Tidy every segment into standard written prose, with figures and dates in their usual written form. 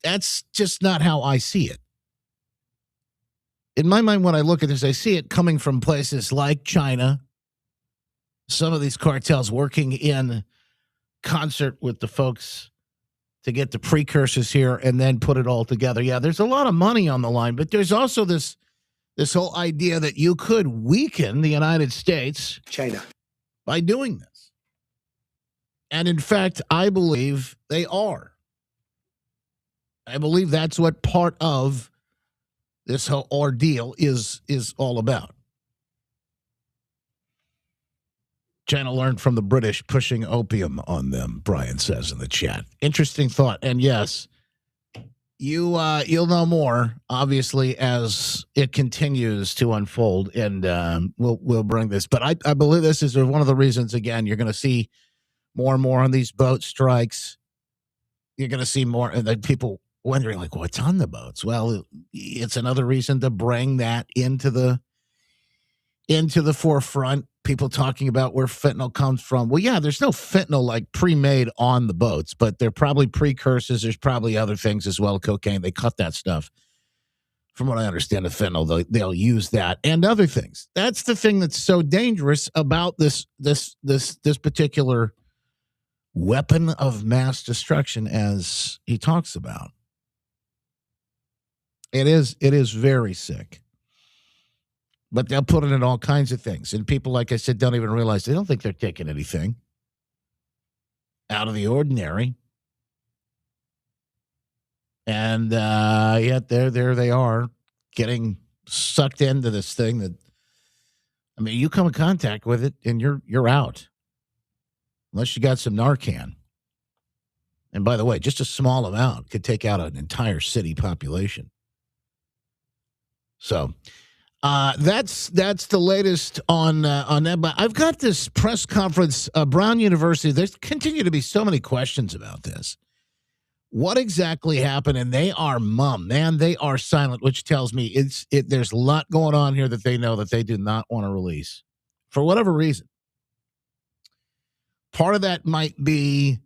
that's just not how I see it. In my mind, when I look at this, I see it coming from places like China. Some of these cartels working in concert with the folks to get the precursors here and then put it all together. Yeah, there's a lot of money on the line, but there's also this whole idea that you could weaken the United States, China, by doing this. And in fact, I believe they are. I believe that's what part of this whole ordeal is all about. China learned from the British pushing opium on them, Brian says in the chat. Interesting thought. And yes, you'll know more, obviously, as it continues to unfold, and we'll bring this. But I believe this is one of the reasons, again, you're going to see more and more on these boat strikes. You're going to see more, and then people wondering, like, what's on the boats? Well, it's another reason to bring that into the forefront. People talking about where fentanyl comes from. Well, yeah, there's no fentanyl like pre-made on the boats, but they're probably precursors. There's probably other things as well. Cocaine, they cut that stuff. From what I understand of fentanyl, they'll use that and other things. That's the thing that's so dangerous about this particular weapon of mass destruction, as he talks about. It is very sick. But they'll put it in all kinds of things. And people, like I said, don't even realize, they don't think they're taking anything out of the ordinary. And yet there they are, getting sucked into this thing that, I mean, you come in contact with it and you're out. Unless you got some Narcan. And by the way, just a small amount could take out an entire city population. So that's the latest on that. But I've got this press conference, Brown University. There's continue to be so many questions about this. What exactly happened? And they are mum, man. They are silent, which tells me there's a lot going on here that they know that they do not want to release for whatever reason. Part of that might be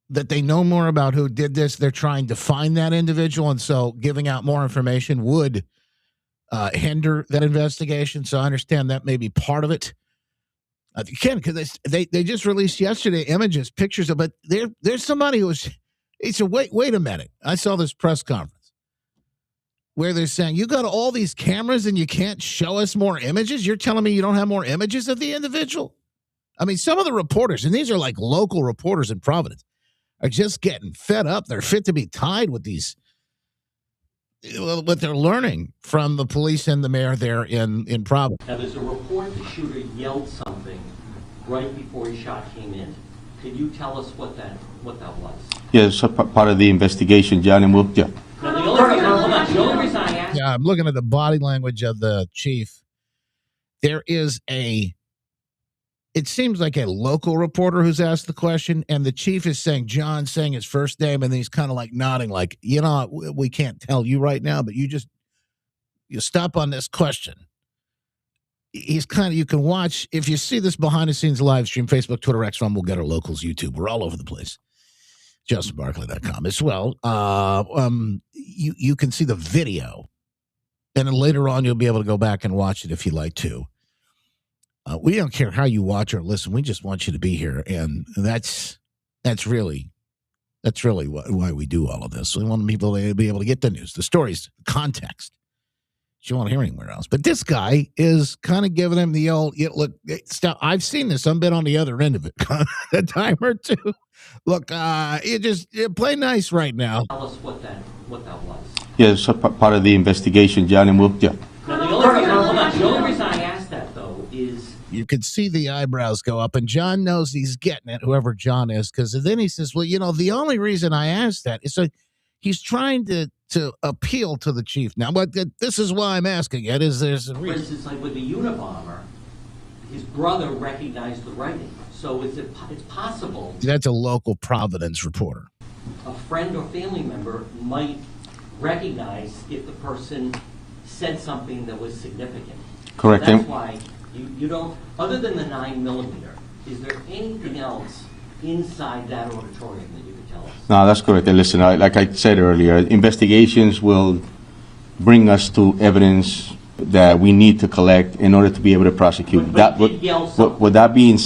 that they know more about who did this. They're trying to find that individual, and so giving out more information would hinder that investigation. So I understand that may be part of it. Again, because they just released yesterday images, pictures of, but there's somebody who was. He said, wait a minute. I saw this press conference where they're saying, you got all these cameras and you can't show us more images? You're telling me you don't have more images of the individual? I mean, some of the reporters, and these are like local reporters in Providence, are just getting fed up. They're fit to be tied with what they're learning from the police and the mayor there in Providence. Now, there's a report the shooter yelled something right before his shot came in. Can you tell us what that was? Yes, part of the investigation, John, and we'll, yeah. Now, the only reason I asked... Yeah, I'm looking at the body language of the chief. There is it seems like a local reporter who's asked the question, and the chief is saying, John, saying his first name, and he's kind of like nodding, like, you know, we can't tell you right now, but you stop on this question. He's kind of, you can watch, if you see this behind the scenes live stream, Facebook, Twitter, X, Rumble, Getter, Locals, YouTube, we're all over the place. JustinBarkley.com as well. You can see the video, and then later on you'll be able to go back and watch it if you like to. We don't care how you watch or listen. We just want you to be here, and that's really why we do all of this. We want people to be able to get the news, the stories, the context. You won't hear anywhere else. But this guy is kind of giving him the old, look, I've seen this. I've been on the other end of it a time or two. Look, you play nice right now. Tell us what that was. Yes, part of the investigation, John, and we'll, yeah. Now, the only reason I asked that, though, is... You can see the eyebrows go up, and John knows he's getting it, whoever John is, because then he says, well, the only reason I asked that is so he's trying to appeal to the chief now, but this is why I'm asking it. There's a reason. For instance, like with the Unabomber, his brother recognized the writing, so it's possible. That's a local Providence reporter. A friend or family member might recognize if the person said something that was significant. Correct. So that's why you don't, other than the 9mm, is there anything else inside that auditorium that you can tell us. No, that's correct. And listen, like I said earlier, investigations will bring us to evidence that we need to collect in order to be able to prosecute. But he did yell something. With that being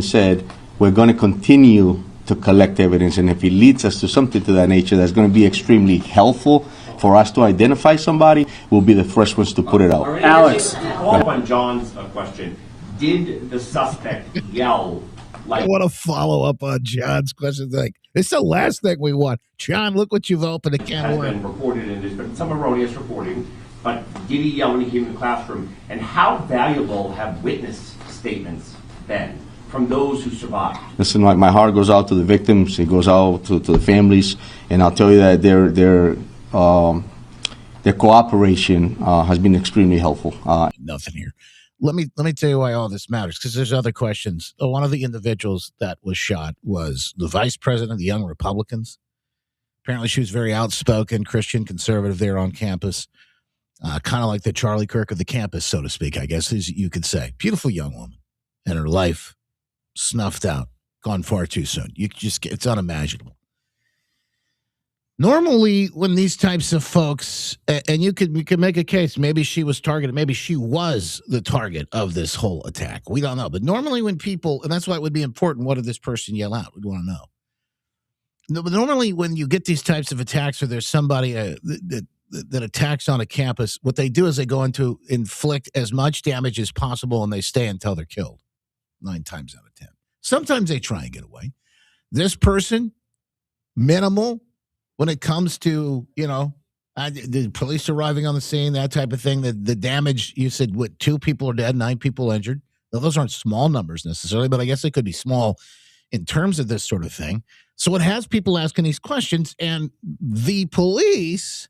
said, we're going to continue to collect evidence, and if it leads us to something to that nature that's going to be extremely helpful for us to identify somebody, we'll be the first ones to put it out. All right, Alex. To follow up on John's question, did the suspect yell I like want to follow up on John's question. Like, it's the last thing we want. John, look what you've opened a can has of been worms. reported in this, but some erroneous reporting, but did he yell when he came in the classroom? And how valuable have witness statements been from those who survived? Listen, my heart goes out to the victims. It goes out to the families, and I'll tell you that their cooperation has been extremely helpful. Nothing here. Let me tell you why all this matters, because there's other questions. One of the individuals that was shot was the vice president of the Young Republicans. Apparently, she was very outspoken, Christian conservative there on campus, kind of like the Charlie Kirk of the campus, so to speak, I guess, as you could say. Beautiful young woman, and her life snuffed out, gone far too soon. It's unimaginable. Normally, when these types of folks, and you could make a case, maybe she was targeted, maybe she was the target of this whole attack. We don't know. But normally when people, and that's why it would be important, what did this person yell out? We'd want to know. No, but normally when you get these types of attacks, or there's somebody that attacks on a campus, what they do is they go into inflict as much damage as possible, and they stay until they're killed. 9 times out of 10. Sometimes they try and get away. This person, minimal. When it comes to, the police arriving on the scene, that type of thing, the damage, you said, 2 people are dead, 9 people injured. Now, those aren't small numbers necessarily, but I guess they could be small in terms of this sort of thing. So it has people asking these questions, and the police,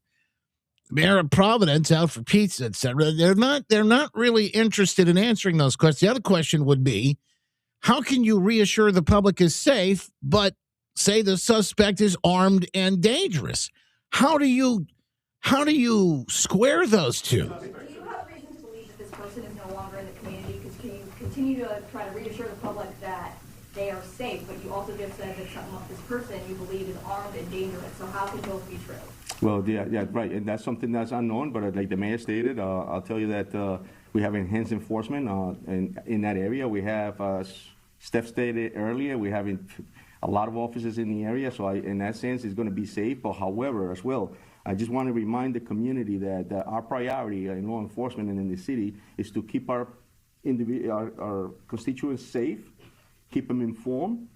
Mayor of Providence, out for pizza, etc., they're not really interested in answering those questions. The other question would be, how can you reassure the public is safe, but say the suspect is armed and dangerous? How do you square those two? Do you have reason to believe that this person is no longer in the community? Because can you continue to try to reassure the public that they are safe, but you also just said that this person you believe is armed and dangerous. So how can both be true? Well, yeah, right, and that's something that's unknown. But like the mayor stated, I'll tell you that we have enhanced enforcement in that area. We have, Steph stated earlier, we have a lot of officers in the area, so in that sense, it's going to be safe. But however, as well, I just want to remind the community that our priority in law enforcement and in the city is to keep our constituents safe, keep them informed,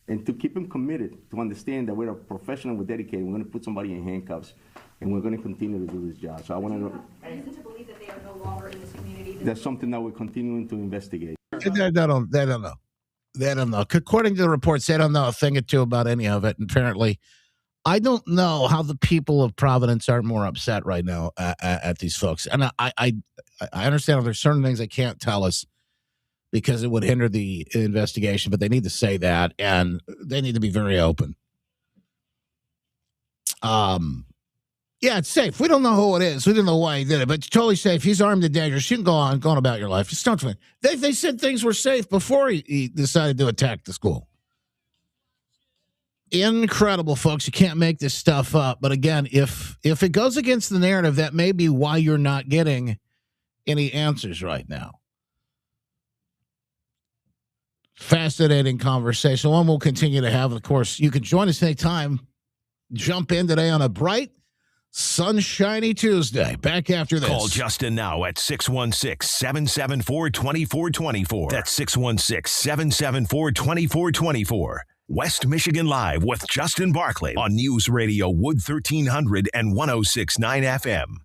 and to keep them committed, to understand that we're a professional, we're dedicated, we're going to put somebody in handcuffs, and we're going to continue to do this job. So I want to... Reason to believe that they are no longer in this community? That's something that we're continuing to investigate. They don't know. They don't know. According to the reports, they don't know a thing or two about any of it. And apparently, I don't know how the people of Providence are more upset right now at these folks. And I understand there's certain things they can't tell us because it would hinder the investigation, but they need to say that, and they need to be very open. Yeah, it's safe. We don't know who it is. We don't know why he did it, but it's totally safe. He's armed and dangerous. You can go on about your life. It's not funny. They said things were safe before he decided to attack the school. Incredible, folks. You can't make this stuff up. But again, if it goes against the narrative, that may be why you're not getting any answers right now. Fascinating conversation. One we'll continue to have. Of course, you can join us anytime. Jump in today on a bright, sunshiny Tuesday. Back after this. Call Justin now at 616-774-2424. That's 616-774-2424. West Michigan Live with Justin Barclay on News Radio Wood 1300 and 106.9 FM.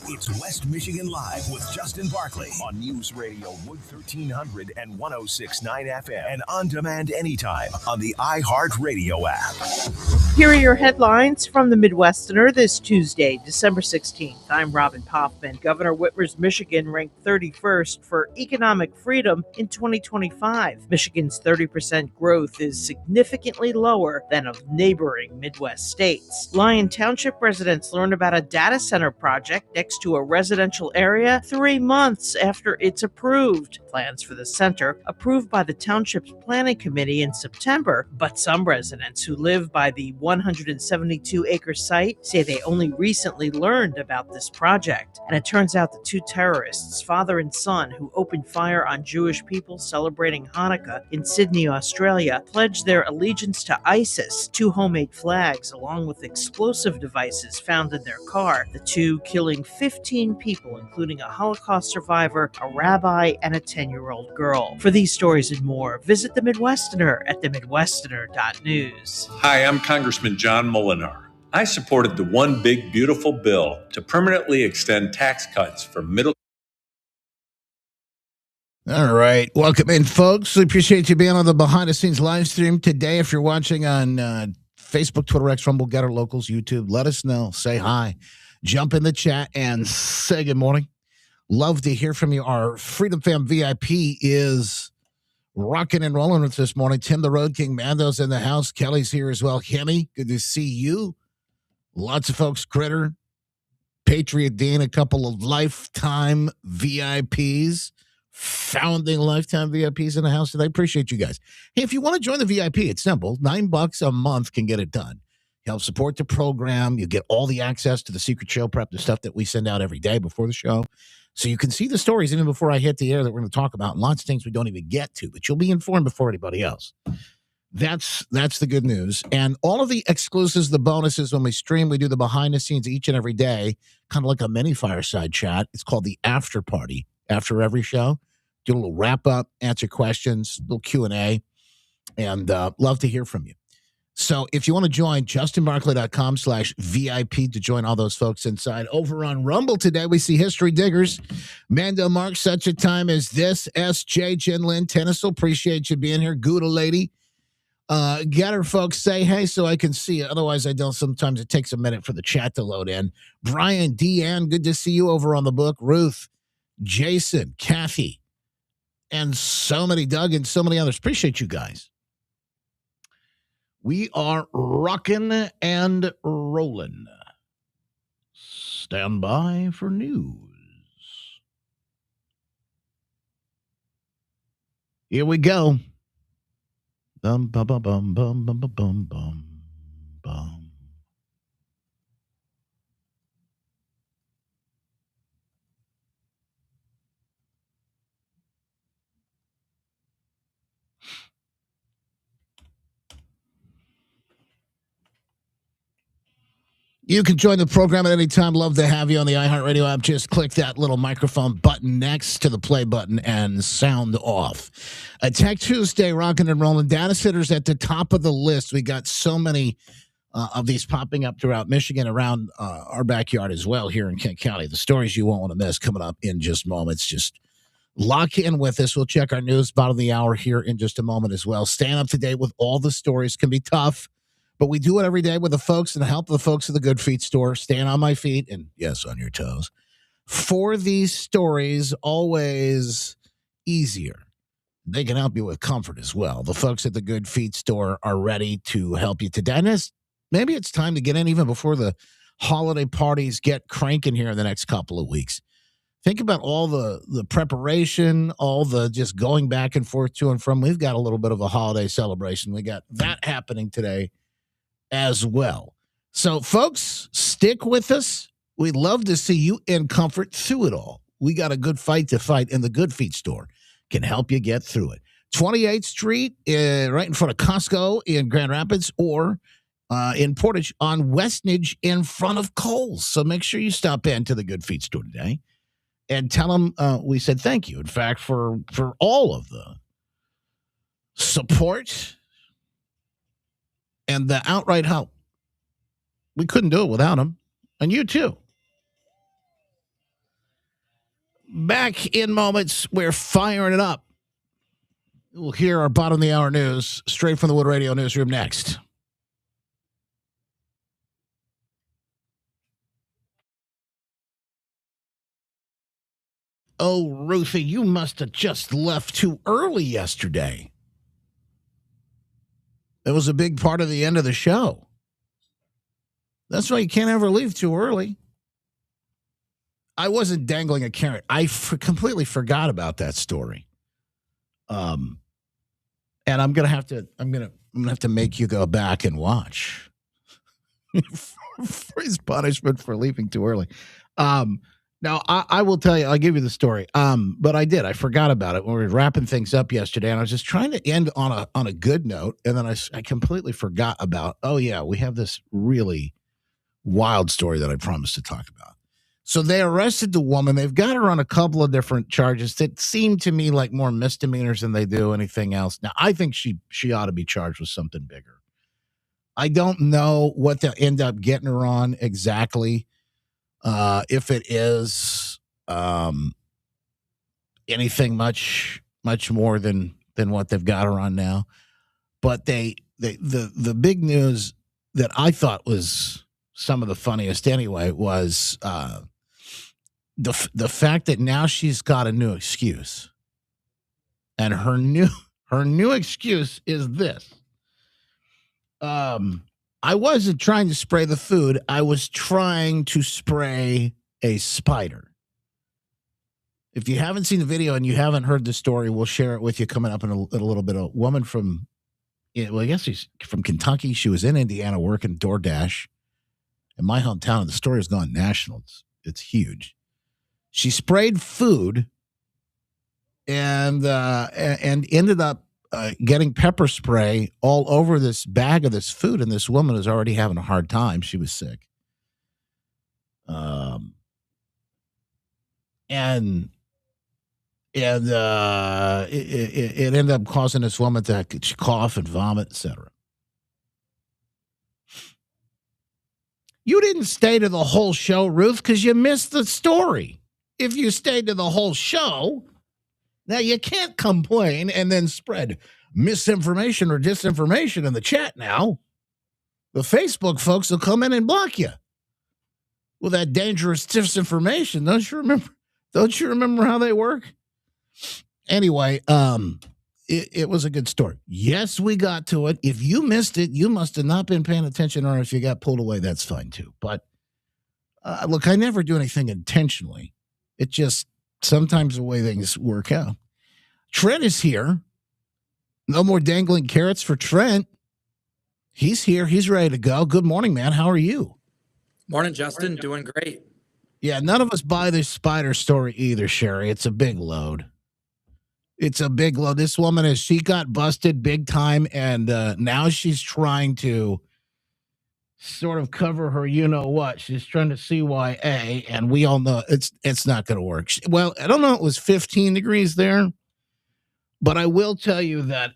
It's West Michigan Live with Justin Barkley on News Radio Wood 1300 and 106.9 FM and on demand anytime on the iHeartRadio app. Here are your headlines from the Midwesterner this Tuesday, December 16th. I'm Robin Poffman. Governor Whitmer's Michigan ranked 31st for economic freedom in 2025. Michigan's 30% growth is significantly lower than of neighboring Midwest states. Lyon Township residents learned about a data center project next to a residential area 3 months after it's approved. Plans for the center approved by the township's planning committee in September, but some residents who live by the 172-acre site say they only recently learned about this project. And it turns out the two terrorists, father and son, who opened fire on Jewish people celebrating Hanukkah in Sydney, Australia, pledged their allegiance to ISIS. 2 homemade flags, along with explosive devices found in their car. The two killing 15 people, including a Holocaust survivor, a rabbi, and a 10-year-old girl. For these stories and more, visit The Midwesterner at themidwesterner.news. Hi, I'm Congressman John Molinar. I supported the One Big Beautiful Bill to permanently extend tax cuts for middle. All right. Welcome in, folks. We appreciate you being on the behind-the-scenes live stream today. If you're watching on Facebook, Twitter, X, Rumble, Getter, Locals, YouTube, let us know. Say hi. Jump in the chat and say good morning. Love to hear from you. Our Freedom Fam VIP is rocking and rolling with this morning. Tim the Road King Mando's in the house. Kelly's here as well. Hemi, good to see you. Lots of folks. Critter, Patriot Dean, a couple of lifetime VIPs, founding lifetime VIPs in the house. And I appreciate you guys. Hey, if you want to join the VIP, it's simple. $9 a month can get it done. Help support the program. You get all the access to the secret show prep, the stuff that we send out every day before the show. So you can see the stories even before I hit the air that we're going to talk about. And lots of things we don't even get to, but you'll be informed before anybody else. That's the good news. And all of the exclusives, the bonuses, when we stream, we do the behind the scenes each and every day, kind of like a mini fireside chat. It's called the after party after every show. Do a little wrap up, answer questions, little Q&A, and love to hear from you. So if you want to join, justinbarkley.com/VIP to join all those folks inside. Over on Rumble today, we see History Diggers. Mando Mark, such a time as this. SJ, Jen Lynn, Tennisel, appreciate you being here. Gouda Lady. Getter folks, say hey so I can see it. Otherwise, I don't. Sometimes it takes a minute for the chat to load in. Brian, Deanne, good to see you over on the book. Ruth, Jason, Kathy, and so many, Doug, and so many others. Appreciate you guys. We are rocking and rolling. Stand by for news. Here we go. Bum, bum, bum, bum, bum, bum, bum, bum, bum. You can join the program at any time. Love to have you on the iHeartRadio app. Just click that little microphone button next to the play button and sound off. A Tech Tuesday, rocking and rolling. Data centers at the top of the list. We got so many of these popping up throughout Michigan, around our backyard as well here in Kent County. The stories you won't want to miss coming up in just moments. Just lock in with us. We'll check our news bottom of the hour here in just a moment as well. Staying up to date with all the stories can be tough. But we do it every day with the folks and the help of the folks at the Good Feet store. Staying on my feet and, yes, on your toes. For these stories, always easier. They can help you with comfort as well. The folks at the Good Feet store are ready to help you today. And maybe it's time to get in even before the holiday parties get cranking here in the next couple of weeks. Think about all the preparation, all the just going back and forth to and from. We've got a little bit of a holiday celebration. We got that happening today as well. So, folks, stick with us. We'd love to see you in comfort through it all. We got a good fight to fight, and the Good Feet store can help you get through it. 28th Street, right in front of Costco in Grand Rapids, or in Portage on Westnedge in front of Kohl's. So make sure you stop in to the Good Feet store today and tell them we said thank you. In fact, for all of the support and the outright help. We couldn't do it without them. And you too. Back in moments. We're firing it up. We'll hear our bottom of the hour news straight from the Wood Radio newsroom next. Oh, Ruthie, you must have just left too early yesterday. It was a big part of the end of the show. That's why you can't ever leave too early. I wasn't dangling a carrot. I completely forgot about that story. And I'm gonna have to make you go back and watch for his punishment for leaving too early. Now I will tell you, I'll give you the story. But I forgot about it when we were wrapping things up yesterday, and I was just trying to end on a good note, and then I completely forgot about. Oh yeah, we have this really wild story that I promised to talk about. So they arrested the woman. They've got her on a couple of different charges that seem to me like more misdemeanors than they do anything else. Now, I think she ought to be charged with something bigger. I don't know what they'll end up getting her on exactly. If it is anything much more than what they've got her on now. But the big news that I thought was some of the funniest anyway was the fact that now she's got a new excuse. And her new excuse is this. I wasn't trying to spray the food. I was trying to spray a spider. If you haven't seen the video and you haven't heard the story, we'll share it with you coming up in a little bit. A woman from, well, I guess she's from Kentucky. She was in Indiana working DoorDash in my hometown. And the story has gone national. It's huge. She sprayed food and ended up getting pepper spray all over this bag of this food, and this woman is already having a hard time. She was sick. And it ended up causing this woman to cough and vomit, etc. You didn't stay to the whole show, Ruth, because you missed the story. If you stayed to the whole show, now you can't complain and then spread misinformation or disinformation in the chat now. The Facebook folks will come in and block you with that dangerous disinformation. Don't you remember how they work? Anyway, it was a good story. Yes, we got to it. If you missed it, you must have not been paying attention, or if you got pulled away, that's fine too. But look, I never do anything intentionally. It just sometimes the way things work out. Trent is here. No more dangling carrots for Trent. He's here. He's ready to go. Good morning, man. How are you? Morning, Justin. Doing great. Yeah, none of us buy this spider story either, Sherry. It's a big load. It's a big load. This woman she got busted big time, and now she's trying to sort of cover her you-know-what. She's trying to CYA, and we all know it's not going to work. Well, I don't know. It was 15 degrees there, but I will tell you that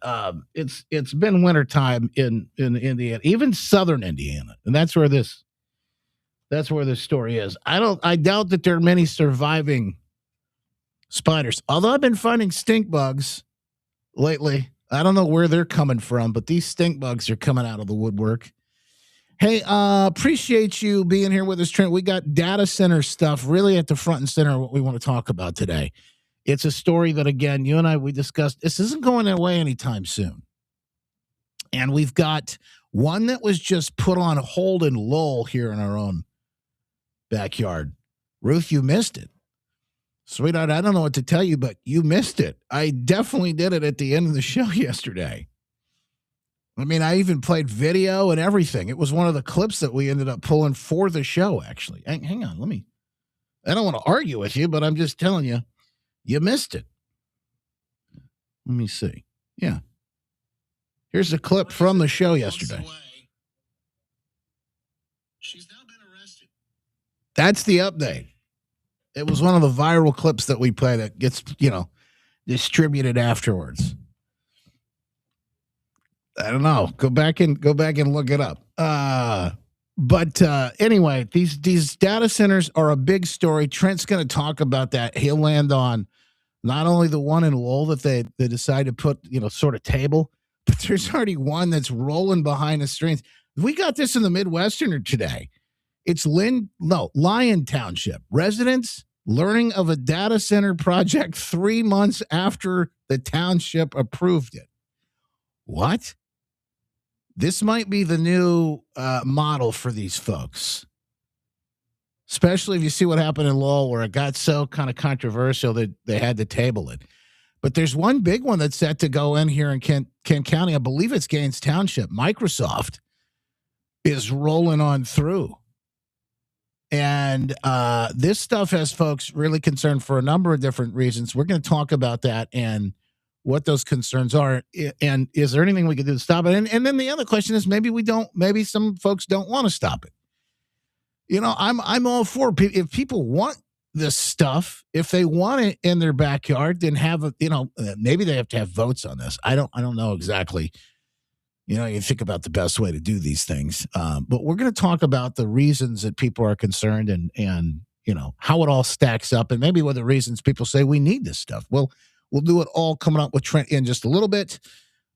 it's been wintertime in Indiana, even southern Indiana, and that's where this story is. I doubt that there are many surviving spiders, although I've been finding stink bugs lately. I don't know where they're coming from, but these stink bugs are coming out of the woodwork. Hey, appreciate you being here with us, Trent. We got data center stuff really at the front and center of what we want to talk about today. It's a story that, again, you and we discussed. This isn't going away anytime soon. And we've got one that was just put on hold and lull here in our own backyard. Ruth, you missed it. Sweetheart, I don't know what to tell you, but you missed it. I definitely did it at the end of the show yesterday. I mean, I even played video and everything. It was one of the clips that we ended up pulling for the show, actually. Hang on, I don't want to argue with you, but I'm just telling you, you missed it. Let me see. Yeah. Here's a clip from the show yesterday. She's now been arrested. That's the update. It was one of the viral clips that we play that gets, distributed afterwards. I don't know. Go back and look it up. But anyway, these data centers are a big story. Trent's going to talk about that. He'll land on not only the one in Lowell that they decided to put, sort of table, but there's already one that's rolling behind the strings. We got this in the Midwesterner today. It's Lyon Township. Residents learning of a data center project 3 months after the township approved it. What? This might be the new model for these folks, especially if you see what happened in Lowell, where it got so kind of controversial that they had to table it. But there's one big one that's set to go in here in Kent County. I believe it's Gaines Township. Microsoft is rolling on through. And this stuff has folks really concerned for a number of different reasons. We're going to talk about that and what those concerns are, and is there anything we can do to stop it? And then the other question is, maybe some folks don't want to stop it. I'm all for if people want this stuff, if they want it in their backyard, then maybe they have to have votes on this. I don't know exactly. You think about the best way to do these things. But we're going to talk about the reasons that people are concerned and how it all stacks up, and maybe what the reasons people say we need this stuff. Well, we'll do it all coming up with Trent in just a little bit.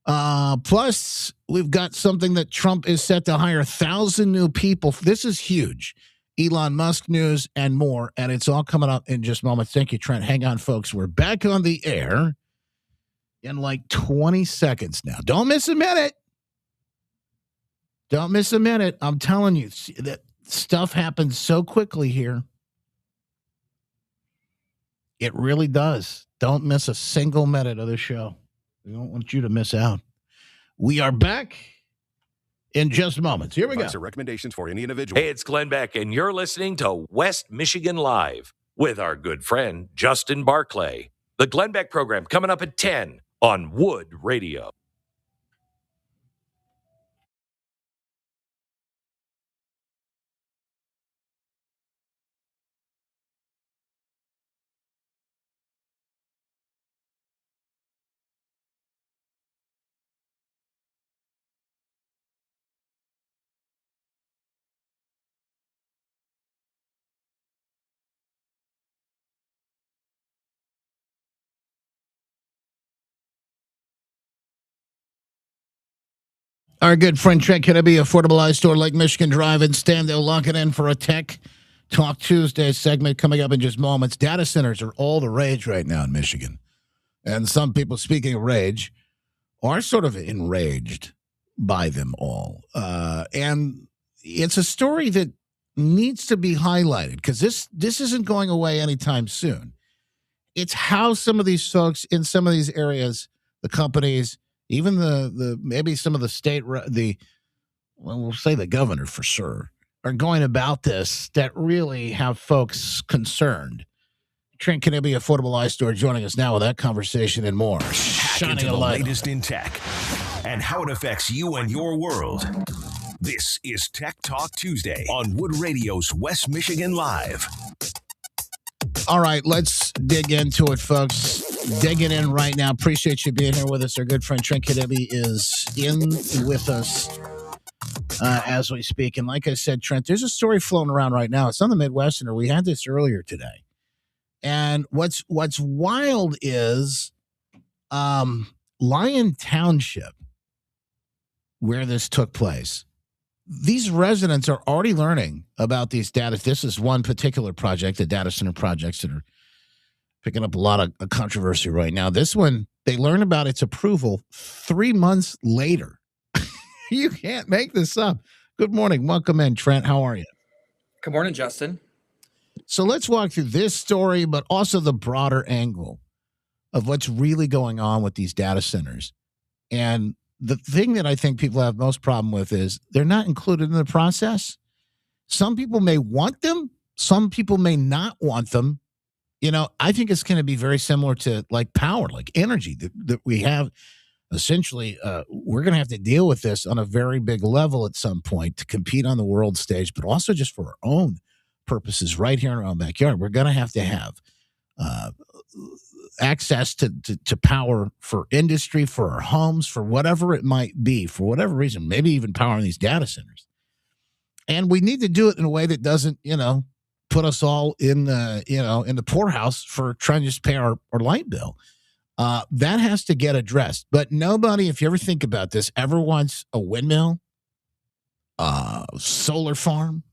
Plus, we've got something that Trump is set to hire 1,000 new people. This is huge. Elon Musk news and more, and it's all coming up in just moments. Thank you, Trent. Hang on, folks. We're back on the air in like 20 seconds now. Don't miss a minute. Don't miss a minute. I'm telling you, that stuff happens so quickly here. It really does. Don't miss a single minute of the show. We don't want you to miss out. We are back in just moments. Here we go. Recommendations for any individual. Hey, it's Glenn Beck, and you're listening to West Michigan Live with our good friend, Justin Barclay. The Glenn Beck program coming up at 10 on Wood Radio. Our good friend Trent Kennedy, Affordable Eye Store, Lake Michigan Drive in Stanville, locking in for a Tech Talk Tuesday segment coming up in just moments. Data centers are all the rage right now in Michigan. And some people, speaking of rage, are sort of enraged by them all. And it's a story that needs to be highlighted because this isn't going away anytime soon. It's how some of these folks in some of these areas, the companies, even the maybe some of the state, we'll say the governor for sure, are going about this that really have folks concerned. Trent Kennedy, Affordable Eye Store, joining us now with that conversation and more. Hack into the latest in tech and how it affects you and your world. This is Tech Talk Tuesday on Wood Radio's West Michigan Live. All right, let's dig into it, folks. Digging in right now. Appreciate you being here with us. Our good friend Trent Kennedy is in with us as we speak. And like I said, Trent, there's a story floating around right now. It's on the Midwesterner. We had this earlier today. And what's wild is Lyon Township, where this took place. These residents are already learning about these data. This is one particular project, the data center projects that are picking up a lot of controversy right now. This one, they learn about its approval 3 months later. You can't make this up. Good morning. Welcome in, Trent. How are you? Good morning, Justin. So let's walk through this story, but also the broader angle of what's really going on with these data centers. And the thing that I think people have most problem with is they're not included in the process. Some people may want them. Some people may not want them. I think it's going to be very similar to like power, like energy that we have. Essentially, we're going to have to deal with this on a very big level at some point to compete on the world stage, but also just for our own purposes right here in our own backyard. We're going to have access to power for industry, for our homes, for whatever it might be, for whatever reason, maybe even powering these data centers. And we need to do it in a way that doesn't, put us all in the poorhouse for trying to just pay our light bill. That has to get addressed. But nobody, if you ever think about this, ever wants a windmill, solar farm,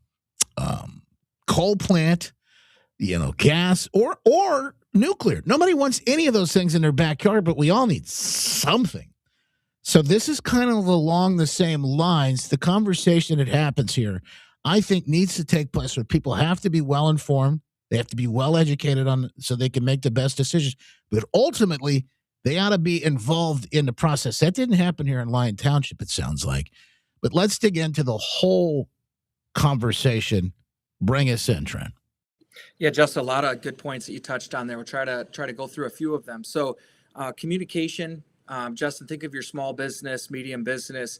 coal plant, gas or nuclear. Nobody wants any of those things in their backyard, but we all need something. So this is kind of along the same lines. The conversation that happens here, I think, needs to take place where people have to be well informed. They have to be well educated so they can make the best decisions. But ultimately, they ought to be involved in the process. That didn't happen here in Lyon Township, it sounds like. But let's dig into the whole conversation. Bring us in, Trent. Yeah, just a lot of good points that you touched on there. We'll try to go through a few of them. So, communication. Justin, think of your small business, medium business.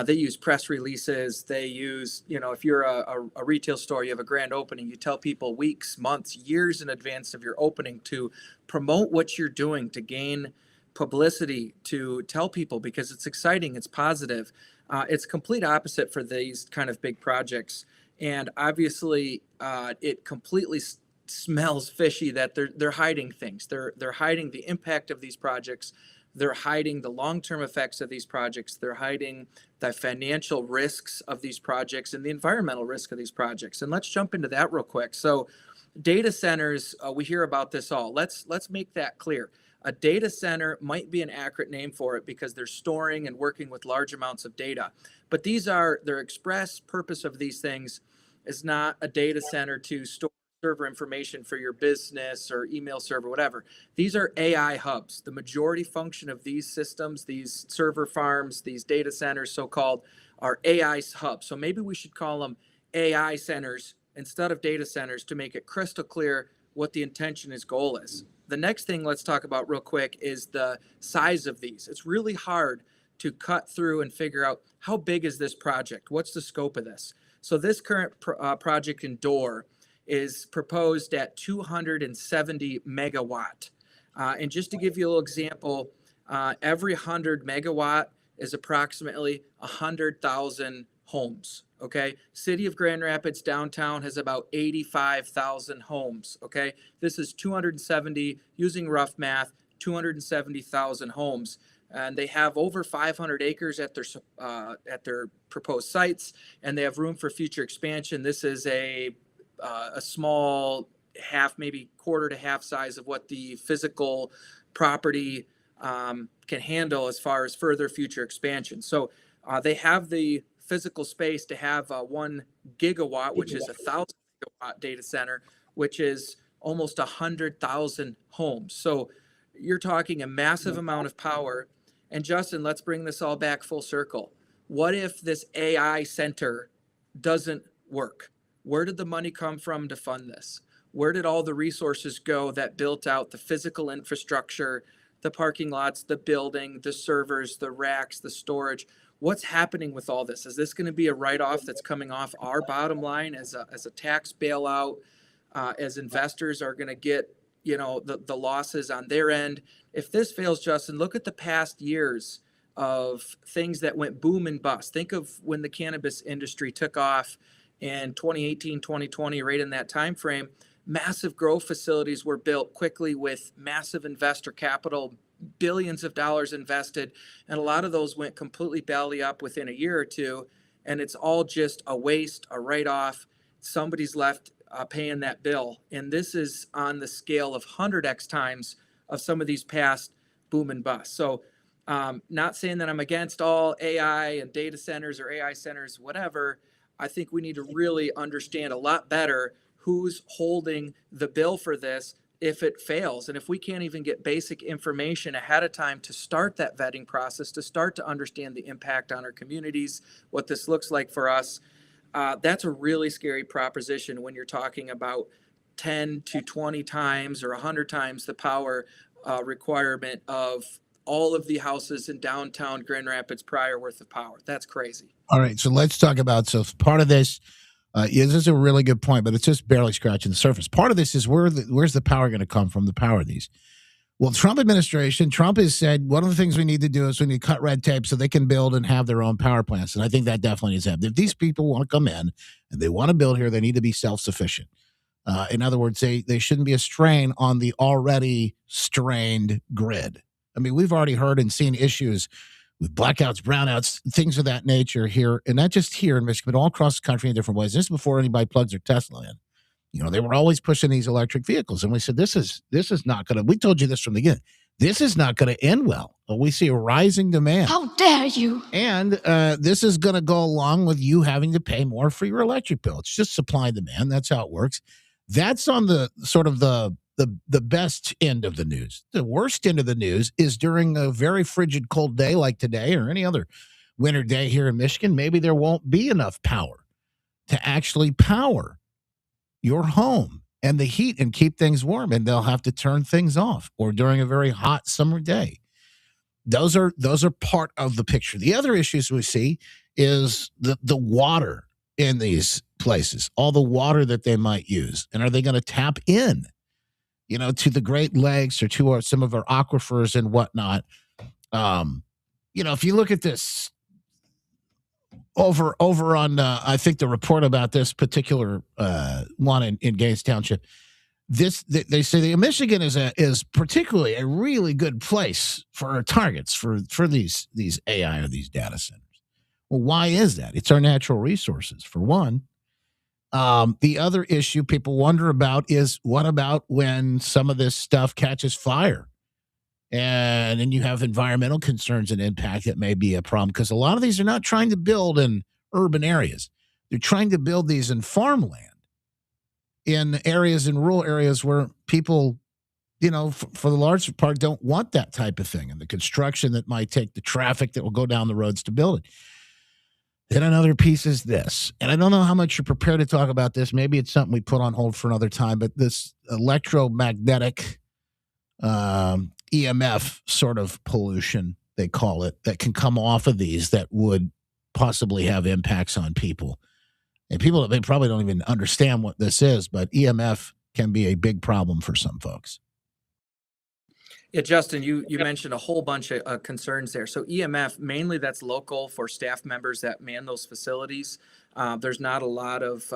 They use press releases. They use, if you're a retail store, you have a grand opening, you tell people weeks, months, years in advance of your opening to promote what you're doing, to gain publicity, to tell people because it's exciting, it's positive. It's complete opposite for these kind of big projects. And obviously, it completely smells fishy that they're hiding things. They're hiding the impact of these projects. They're hiding the long-term effects of these projects. They're hiding the financial risks of these projects and the environmental risk of these projects. And let's jump into that real quick. So data centers, we hear about this all. Let's make that clear. A data center might be an accurate name for it because they're storing and working with large amounts of data. But their express purpose of these things is not a data center to store server information for your business or email server, whatever. These are AI hubs. The majority function of these systems, these server farms, these data centers, so-called, are AI hubs. So maybe we should call them AI centers instead of data centers to make it crystal clear what the intention is, goal is. The next thing let's talk about real quick is the size of these. It's really hard to cut through and figure out how big is this project? What's the scope of this? So this current project in Dorr is proposed at 270 megawatt. And just to give you a little example, every 100 megawatt is approximately 100,000 homes, okay? City of Grand Rapids downtown has about 85,000 homes, okay? This is 270, using rough math, 270,000 homes. And they have over 500 acres at their proposed sites, and they have room for future expansion. This is a small half, maybe quarter to half size of what the physical property can handle as far as further future expansion. So they have the physical space to have 1 gigawatt, which is 1,000 megawatt data center, which is almost 100,000 homes. So you're talking a massive amount of power. And Justin, let's bring this all back full circle. What if this AI center doesn't work? Where did the money come from to fund this? Where did all the resources go that built out the physical infrastructure, the parking lots, the building, the servers, the racks, the storage? What's happening with all this? Is this going to be a write-off that's coming off our bottom line as a tax bailout, as investors are going to get, the losses on their end? If this fails, Justin, look at the past years of things that went boom and bust. Think of when the cannabis industry took off in 2018, 2020, right in that time frame. Massive growth facilities were built quickly with massive investor capital, billions of dollars invested, and a lot of those went completely belly up within a year or two, and it's all just a waste, a write-off. Somebody's left paying that bill, and this is on the scale of 100x times of some of these past boom and bust. So not saying that I'm against all AI and data centers or AI centers, whatever. I think we need to really understand a lot better who's holding the bill for this if it fails. And if we can't even get basic information ahead of time to start that vetting process, to start to understand the impact on our communities, what this looks like for us, that's a really scary proposition when you're talking about 10 to 20 times or 100 times the power requirement of all of the houses in downtown Grand Rapids prior worth of power. That's crazy. All right, so let's talk about, so part of this, this is a really good point, but it's just barely scratching the surface. Part of this is where's the power going to come from, the power of these? Well, Trump administration, Trump has said one of the things we need to do is we need to cut red tape so they can build and have their own power plants. And I think that definitely needs to happen. If these people want to come in and they want to build here, they need to be self-sufficient. In other words, they shouldn't be a strain on the already strained grid. I mean, we've already heard and seen issues with blackouts, brownouts, things of that nature here, and not just here in Michigan, but all across the country in different ways. This is before anybody plugs their Tesla in. You know, they were always pushing these electric vehicles. And we said, this is not going to, we told you this from the beginning. This is not going to end well. We see a rising demand. How dare you? And this is going to go along with you having to pay more for your electric bill. It's just supply and demand. That's how it works. That's on the sort of the best end of the news. The worst end of the news is during a very frigid cold day like today or any other winter day here in Michigan, maybe there won't be enough power to actually power your home and the heat and keep things warm, and they'll have to turn things off, or during a very hot summer day. Those are part of the picture. The other issues we see is the water in these places, all the water that they might use. And are they going to tap in, you know, to the Great Lakes or to some of our aquifers and whatnot? You know, if you look at this over on, I think the report about this particular one in Gaines Township, they say Michigan is particularly a really good place for targets for these AI or these data centers. Well, why is that? It's our natural resources, for one. The other issue people wonder about is, what about when some of this stuff catches fire? And then you have environmental concerns and impact that may be a problem, because a lot of these are not trying to build in urban areas. They're trying to build these in farmland, in areas, in rural areas where people, you know, for the large part, don't want that type of thing, and the construction that might take, the traffic that will go down the roads to build it. Then another piece is this, and I don't know how much you're prepared to talk about this. Maybe it's something we put on hold for another time, but this electromagnetic EMF sort of pollution, they call it, that can come off of these that would possibly have impacts on people. And people, they probably don't even understand what this is, but EMF can be a big problem for some folks. Yeah, Justin, you mentioned a whole bunch of concerns there. So EMF, mainly that's local for staff members that man those facilities. There's not a lot of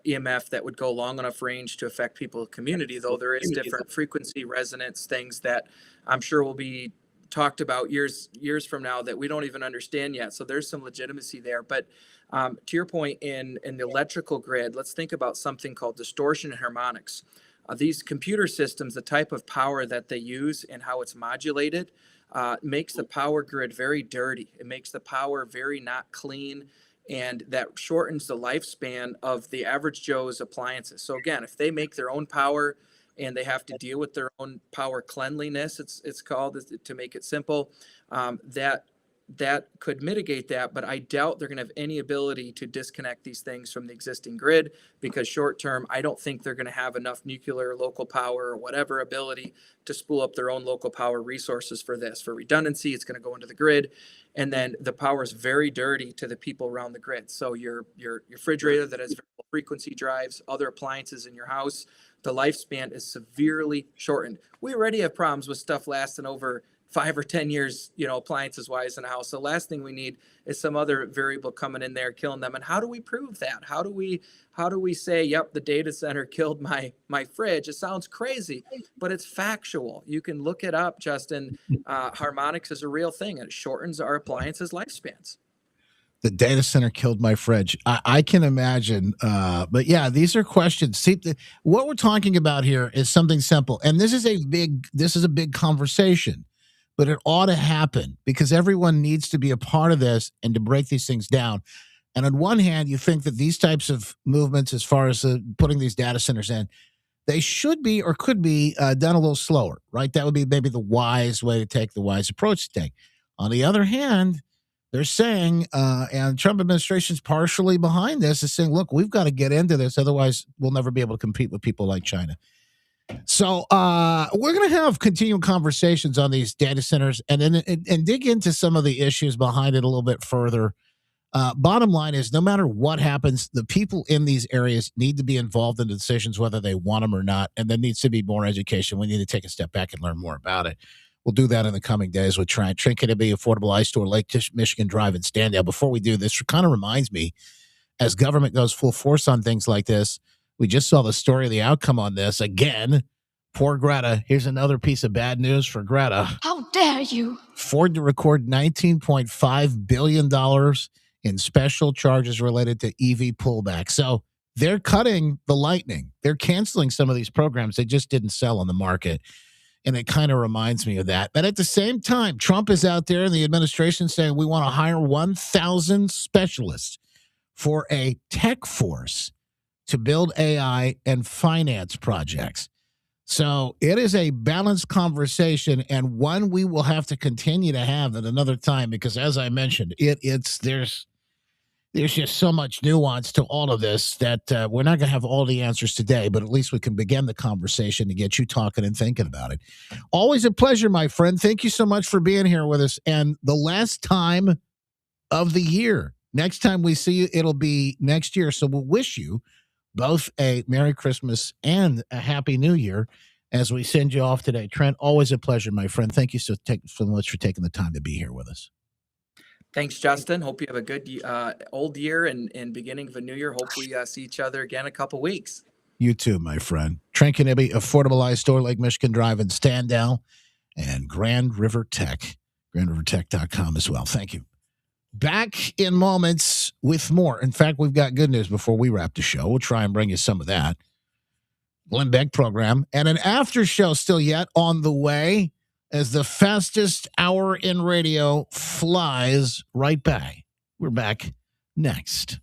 EMF that would go long enough range to affect people's community, though there is different frequency resonance things that I'm sure will be talked about years from now that we don't even understand yet. So there's some legitimacy there. But to your point, in the electrical grid, let's think about something called distortion and harmonics. These computer systems, the type of power that they use and how it's modulated, makes the power grid very dirty. It makes the power very not clean, and that shortens the lifespan of the average Joe's appliances. So again, if they make their own power and they have to deal with their own power cleanliness, it's called, to make it simple, that could mitigate that, but I doubt they're going to have any ability to disconnect these things from the existing grid, because short term, I don't think they're going to have enough nuclear local power or whatever ability to spool up their own local power resources for this. For redundancy, it's going to go into the grid, and then the power is very dirty to the people around the grid. So your refrigerator that has variable frequency drives, other appliances in your house, the lifespan is severely shortened. We already have problems with stuff lasting over 5 or 10 years, you know, appliances wise in a house. The last thing we need is some other variable coming in there, killing them. And how do we prove that? How do we say, yep, the data center killed my fridge? It sounds crazy, but it's factual. You can look it up, Justin. Harmonics is a real thing, and it shortens our appliances' lifespans. The data center killed my fridge. I can imagine. But yeah, these are questions. See, what we're talking about here is something simple. And this is a big conversation. But it ought to happen, because everyone needs to be a part of this and to break these things down. And on one hand, you think that these types of movements, as far as putting these data centers in, they should be or could be done a little slower, right? That would be maybe the wise way to take, the wise approach to take. On the other hand, they're saying, and Trump administration's partially behind this, is saying, look, we've got to get into this. Otherwise, we'll never be able to compete with people like China. So we're going to have continuing conversations on these data centers, and then and dig into some of the issues behind it a little bit further. Bottom line is, no matter what happens, the people in these areas need to be involved in the decisions, whether they want them or not. And there needs to be more education. We need to take a step back and learn more about it. We'll do that in the coming days with Trinket Affordable Ice Store, Lake Michigan Drive in Standale. Before we do this, it kind of reminds me, as government goes full force on things like this, we just saw the story of the outcome on this. Again, poor Greta. Here's another piece of bad news for Greta. How dare you? Ford to record $19.5 billion in special charges related to EV pullback. So they're cutting the Lightning. They're canceling some of these programs they just didn't sell on the market. And it kind of reminds me of that. But at the same time, Trump is out there in the administration saying we want to hire 1,000 specialists for a tech force to build AI and finance projects. So it is a balanced conversation, and one we will have to continue to have at another time, because as I mentioned, there's just so much nuance to all of this that we're not going to have all the answers today, but at least we can begin the conversation to get you talking and thinking about it. Always a pleasure, my friend. Thank you so much for being here with us. And the last time of the year, next time we see you, it'll be next year. So we'll wish you both a Merry Christmas and a Happy New Year as we send you off today. Trent, always a pleasure, my friend. Thank you so much for taking the time to be here with us. Thanks, Justin. Hope you have a good old year and beginning of a new year. Hope we see each other again in a couple weeks. You too, my friend. Trent Knibbie, Affordable Ice Store, Lake Michigan Drive in Standale, and Grand River Tech, grandrivertech.com as well. Thank you. Back in moments with more. In fact, we've got good news before we wrap the show. We'll try and bring you some of that. Glenn Beck program and an after show still yet on the way, as the fastest hour in radio flies right by. We're back next.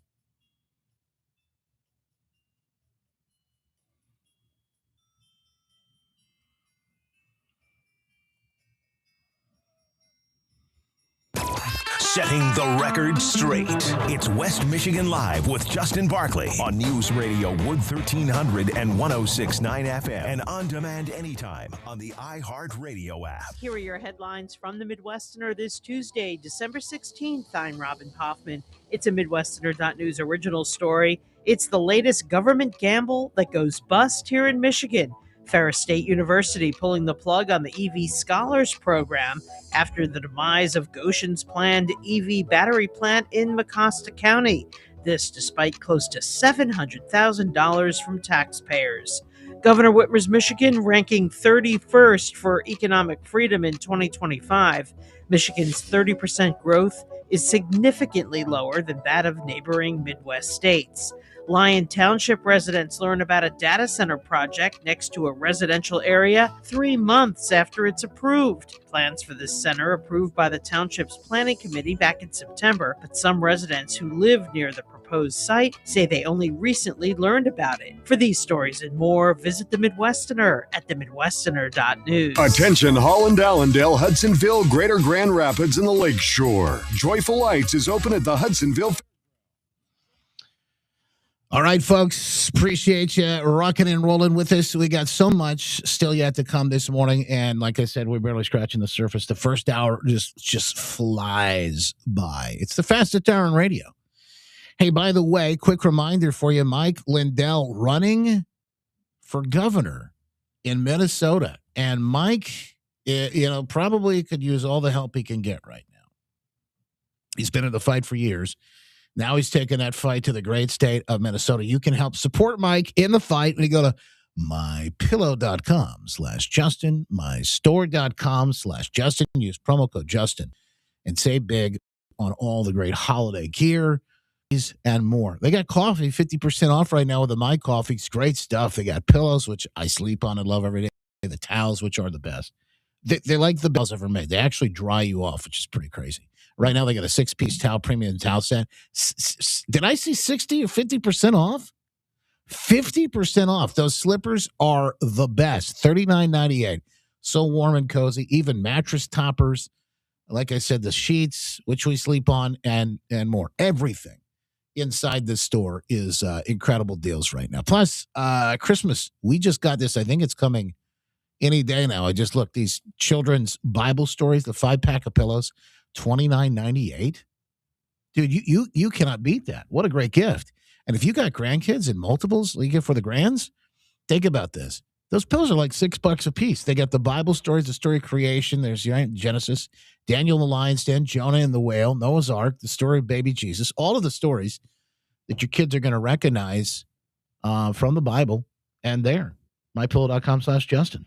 Setting the record straight. It's West Michigan Live with Justin Barclay on News Radio Wood 1300 and 106.9 FM and on demand anytime on the iHeartRadio app. Here are your headlines from the Midwesterner this Tuesday, December 16th. I'm Robin Hoffman. It's a Midwesterner.news original story. It's the latest government gamble that goes bust here in Michigan. Ferris State University pulling the plug on the EV Scholars Program after the demise of Goshen's planned EV battery plant in Mecosta County. This despite close to $700,000 from taxpayers. Governor Whitmer's Michigan ranking 31st for economic freedom in 2025. Michigan's 30% growth is significantly lower than that of neighboring Midwest states. Lyon Township residents learn about a data center project next to a residential area 3 months after it's approved. Plans for this center approved by the township's planning committee back in September, but some residents who live near the proposed site say they only recently learned about it. For these stories and more, visit the Midwesterner at themidwesterner.news. Attention Holland, Allendale, Hudsonville, Greater Grand Rapids, and the Lake Shore. Joyful Lights is open at the Hudsonville. All right, folks, appreciate you rocking and rolling with us. We got so much still yet to come this morning, and like I said, we're barely scratching the surface. The first hour just flies by. It's the fastest hour in radio. Hey, by the way, quick reminder for you, Mike Lindell running for governor in Minnesota, and Mike, probably could use all the help he can get right now. He's been in the fight for years. Now he's taking that fight to the great state of Minnesota. You can help support Mike in the fight when you go to mypillow.com/Justin, mystore.com/Justin. Use promo code Justin and save big on all the great holiday gear and more. They got coffee 50% off right now with the My Coffee. It's great stuff. They got pillows, which I sleep on and love every day. The towels, which are the best. They like the best ever made. They actually dry you off, which is pretty crazy. Right now, they got a 6-piece towel, premium towel set. Did I see 60 or 50% off? 50% off. Those slippers are the best. $39.98. So warm and cozy. Even mattress toppers. Like I said, the sheets, which we sleep on, and more. Everything inside this store is incredible deals right now. Plus, Christmas. We just got this. I think it's coming any day now. I just looked. These children's Bible stories, the 5-pack of pillows. $29.98. Dude, you cannot beat that. What a great gift. And if you got grandkids and multiples, you get for the grands, think about this. Those pills are like $6 a piece. They got the Bible stories, the story of creation. There's Genesis, Daniel and the lion's den, Jonah and the whale, Noah's Ark, the story of baby Jesus, all of the stories that your kids are going to recognize from the Bible and there. MyPillow.com/Justin.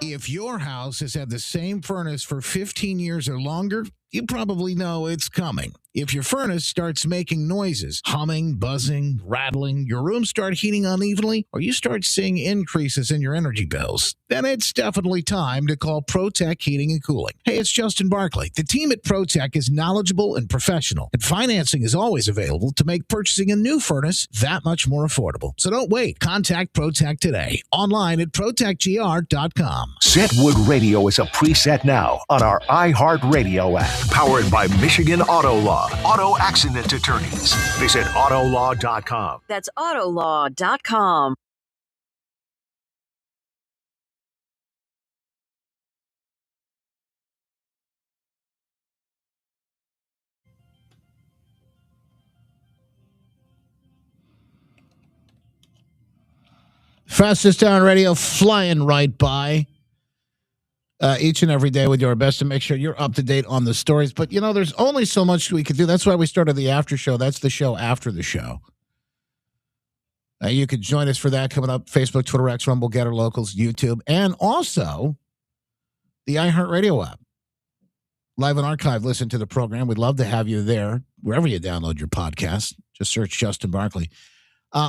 If your house has had the same furnace for 15 years or longer, you probably know it's coming. If your furnace starts making noises, humming, buzzing, rattling, your room starts heating unevenly, or you start seeing increases in your energy bills, then it's definitely time to call ProTech Heating and Cooling. Hey, it's Justin Barkley. The team at ProTech is knowledgeable and professional, and financing is always available to make purchasing a new furnace that much more affordable. So don't wait. Contact ProTech today. Online at ProTechGR.com. Set Wood Radio is a preset now on our iHeartRadio app. Powered by Michigan Auto Law. Auto accident attorneys. Visit Autolaw.com. That's Autolaw.com. Fastest Town Radio flying right by each and every day. We do our best to make sure you're up to date on the stories. But, there's only so much we can do. That's why we started the after show. That's the show after the show. You can join us for that coming up. Facebook, Twitter, X, Rumble, Getter, Locals, YouTube, and also the iHeartRadio app. Live and archive, listen to the program. We'd love to have you there, wherever you download your podcast. Just search Justin Barkley.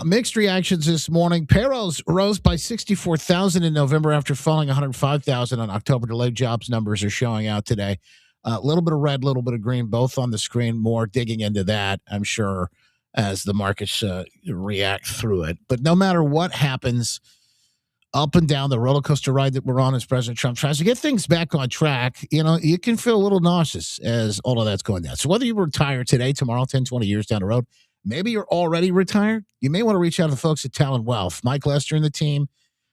Mixed reactions this morning. Payrolls rose by 64,000 in November after falling 105,000 on October. Delayed jobs numbers are showing out today. A little bit of red, a little bit of green, both on the screen. More digging into that, I'm sure, as the markets react through it. But no matter what happens, up and down the roller coaster ride that we're on as President Trump tries to get things back on track, you can feel a little nauseous as all of that's going down. So whether you retire today, tomorrow, 10, 20 years down the road, maybe you're already retired, you may want to reach out to the folks at Talon Wealth. Mike Lester and the team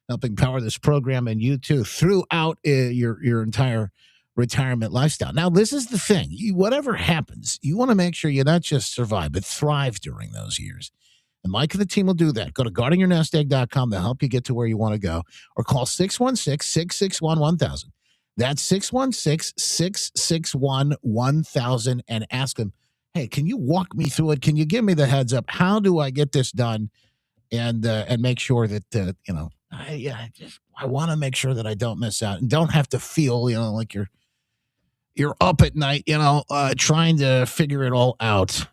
helping power this program, and you too throughout your entire retirement lifestyle. Now, this is the thing. Whatever happens, you want to make sure you not just survive, but thrive during those years. And Mike and the team will do that. Go to guardingyournestegg.com. They'll help you get to where you want to go. Or call 616-661-1000. That's 616-661-1000 and ask them, hey, can you walk me through it? Can you give me the heads up? How do I get this done? And make sure that, I want to make sure that I don't miss out and don't have to feel, like you're up at night, trying to figure it all out.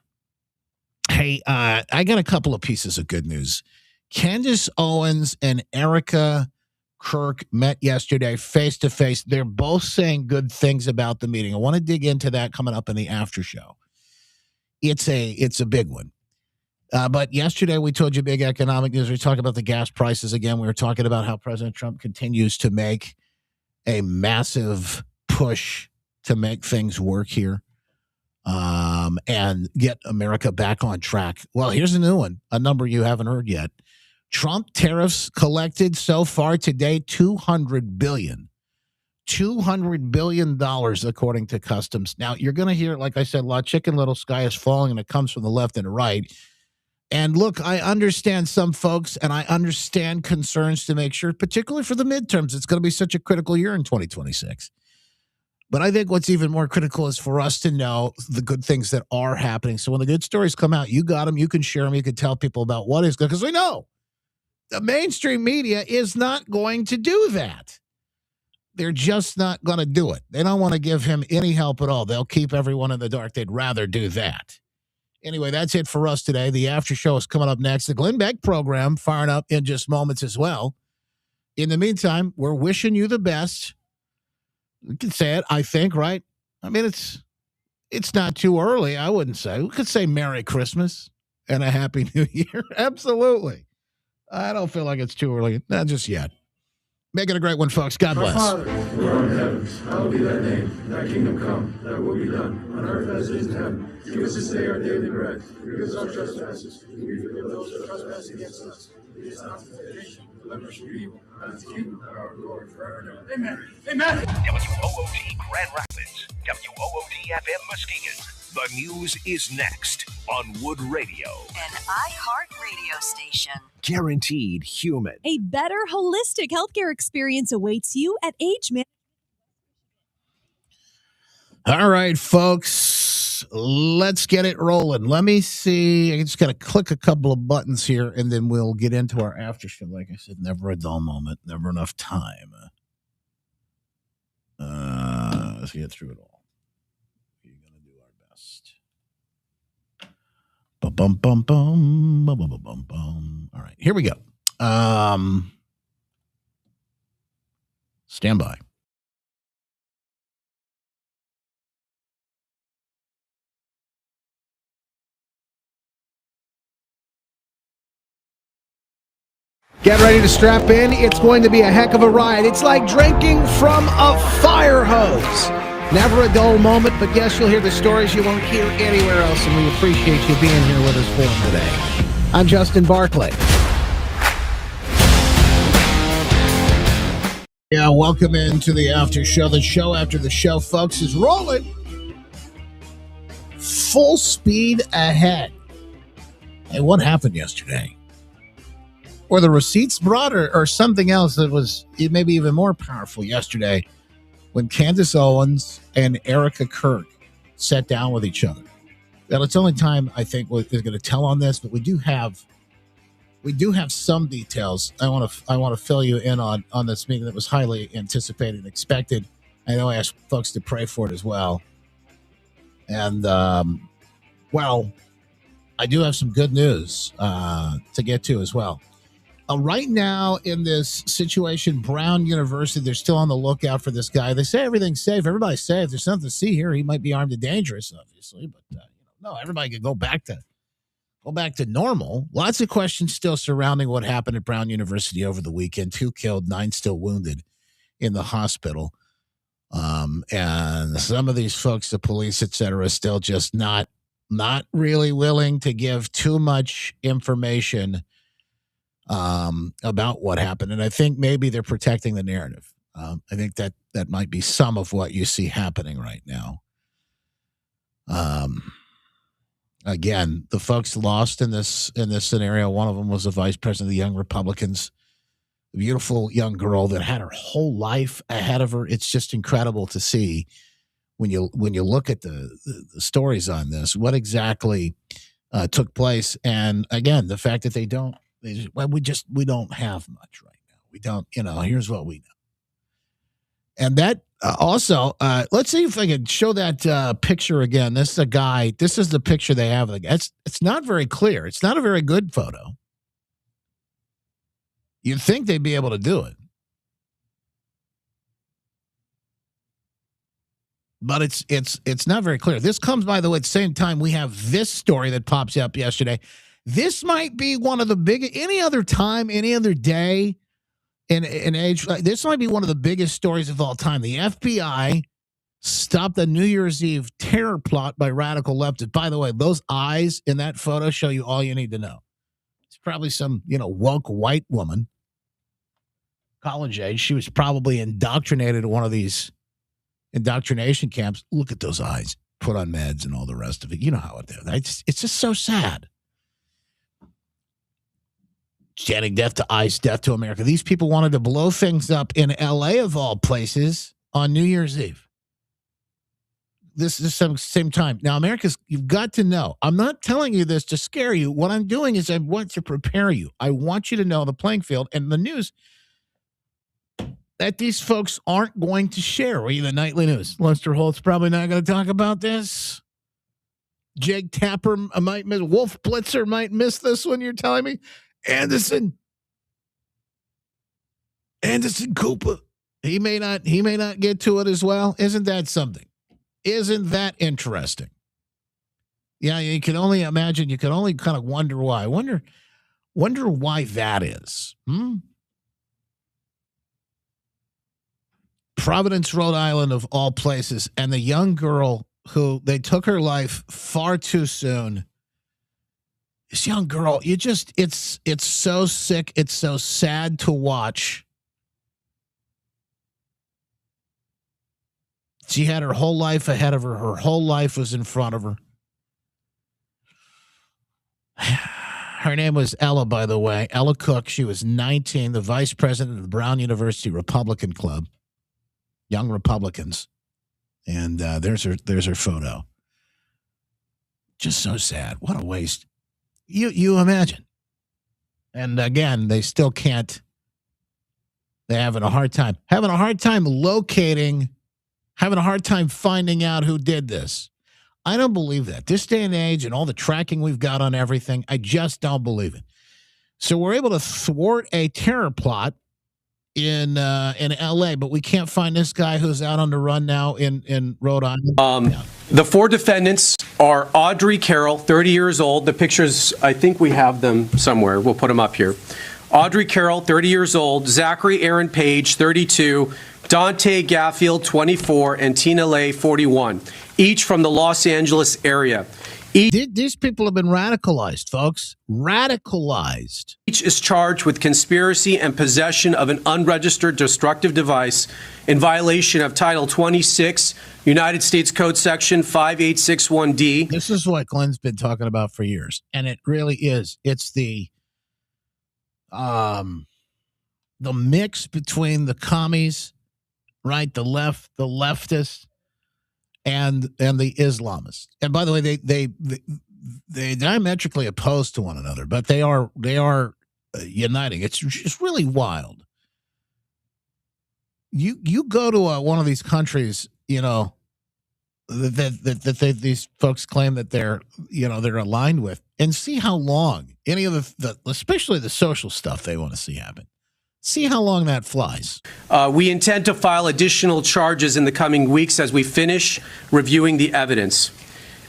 Hey, I got a couple of pieces of good news. Candace Owens and Erica Kirk met yesterday face-to-face. They're both saying good things about the meeting. I want to dig into that coming up in the after show. It's a big one. But yesterday we told you big economic news. We talked about the gas prices again. We were talking about how President Trump continues to make a massive push to make things work here and get America back on track. Well, here's a new one, a number you haven't heard yet. Trump tariffs collected so far today, $200 billion. $200 billion, according to Customs. Now, you're going to hear, like I said, a lot, Chicken Little, sky is falling, and it comes from the left and the right. And look, I understand some folks, and I understand concerns to make sure, particularly for the midterms, it's going to be such a critical year in 2026. But I think what's even more critical is for us to know the good things that are happening. So when the good stories come out, you got them, you can share them, you can tell people about what is good, because we know the mainstream media is not going to do that. They're just not going to do it. They don't want to give him any help at all. They'll keep everyone in the dark. They'd rather do that. Anyway, that's it for us today. The after show is coming up next. The Glenn Beck program firing up in just moments as well. In the meantime, we're wishing you the best. We can say it, I think, right? I mean, it's not too early, I wouldn't say. We could say Merry Christmas and a Happy New Year. Absolutely. I don't feel like it's too early. Not just yet. Make it a great one, folks. God bless. Our Father, who art in the heavens, hallowed be thy name. Thy kingdom come, thy will be done, on earth as it is in heaven. Give us this day our daily bread. Forgive us our trespasses, and we forgive those who trespass against us. Lead us not into temptation, but deliver us from evil. And the kingdom, power, and glory forever and ever. Amen. Amen. WOOT Grand Rapids, WOOT FM Muskegon, The news is next on Wood Radio. An iHeart radio station. Guaranteed human. A better holistic healthcare experience awaits you at Age Management. All right, folks, let's get it rolling. Let me see. I just got to click a couple of buttons here, and then we'll get into our after show. Like I said, never a dull moment, never enough time. Let's get through it all. We're going to do our best. Bum bum bum bum bum bum bum. All right, here we go. Stand by. Get ready to strap in. It's going to be a heck of a ride. It's like drinking from a fire hose. Never a dull moment, but yes, you'll hear the stories you won't hear anywhere else, and we appreciate you being here with us for them today. I'm Justin Barclay. Yeah, welcome into the after show. The show after the show, folks, is rolling. Full speed ahead. Hey, what happened yesterday? Or the receipts brought, or something else that was maybe even more powerful yesterday when Candace Owens and Erica Kirk sat down with each other. Well, it's only time I think is going to tell on this, but we do have some details. I want to fill you in on this meeting that was highly anticipated and expected. I know I asked folks to pray for it as well. And well, I do have some good news to get to as well. Right now in this situation, Brown University, they're still on the lookout for this guy. They say everything's safe. Everybody's safe. There's nothing to see here. He might be armed and dangerous, obviously, but no, everybody could go back to normal. Lots of questions still surrounding what happened at Brown University over the weekend. 2 killed, 9 still wounded in the hospital. And some of these folks, the police, et cetera, still just not really willing to give too much information about what happened. And I think maybe they're protecting the narrative. I think that might be some of what you see happening right now. Again, the folks lost in this scenario, one of them was the vice president of the Young Republicans, a beautiful young girl that had her whole life ahead of her. It's just incredible to see when you look at the stories on this, what exactly took place. And again, the fact that we don't have much right now. We don't, here's what we know. And that also, let's see if I can show that picture again. This is a guy. This is the picture they have. It's not very clear. It's not a very good photo. You'd think they'd be able to do it. But it's not very clear. This comes, by the way, at the same time we have this story that pops up yesterday. This might be one of the biggest, any other time, any other day in age. This might be one of the biggest stories of all time. The FBI stopped the New Year's Eve terror plot by radical leftists. By the way, those eyes in that photo show you all you need to know. It's probably some, woke white woman, college age. She was probably indoctrinated at one of these indoctrination camps. Look at those eyes, put on meds and all the rest of it. You know how it is. It's just so sad. Chanting death to ICE, death to America. These people wanted to blow things up in L.A. of all places on New Year's Eve. This is the same time. Now, you've got to know. I'm not telling you this to scare you. What I'm doing is I want to prepare you. I want you to know the playing field and the news that these folks aren't going to share. Read the nightly news. Lester Holt's probably not going to talk about this. Jake Tapper might miss. Wolf Blitzer might miss this one, you're telling me? Anderson Cooper. He may not get to it as well. Isn't that something? Isn't that interesting? Yeah, you can only imagine. You can only kind of wonder why. Wonder why that is. Providence, Rhode Island, of all places, and the young girl who they took her life far too soon. This young girl, it's so sick. It's so sad to watch. She had her whole life ahead of her. Her whole life was in front of her. Her name was Ella, by the way. Ella Cook. She was 19, the vice president of the Brown University Republican Club. Young Republicans. And there's her photo. Just so sad. What a waste. You imagine. And again, they still can't. They're having a hard time. Having a hard time locating, having a hard time finding out who did this. I don't believe that. This day and age and all the tracking we've got on everything, I just don't believe it. So we're able to thwart a terror plot in L.A., but we can't find this guy who's out on the run now in Rhode Island. The four defendants are Audrey Carroll, 30 years old. The pictures, I think we have them somewhere. We'll put them up here. Audrey Carroll, 30 years old. Zachary Aaron Page, 32. Dante Gaffield, 24. And Tina Lay, 41. Each from the Los Angeles area. These people have been radicalized, folks. Radicalized. Each is charged with conspiracy and possession of an unregistered destructive device in violation of Title 26, United States Code Section 5861D. This is what Glenn's been talking about for years, and it really is. It's the mix between the commies, right, the left, the leftists, and the Islamists. And by the way, they diametrically opposed to one another, but they are uniting. It's just really wild. You go to one of these countries, you know, that these folks claim that they're aligned with, and see how long any of the especially the social stuff they want to see happen. See how long that flies. We intend to file additional charges in the coming weeks as we finish reviewing the evidence.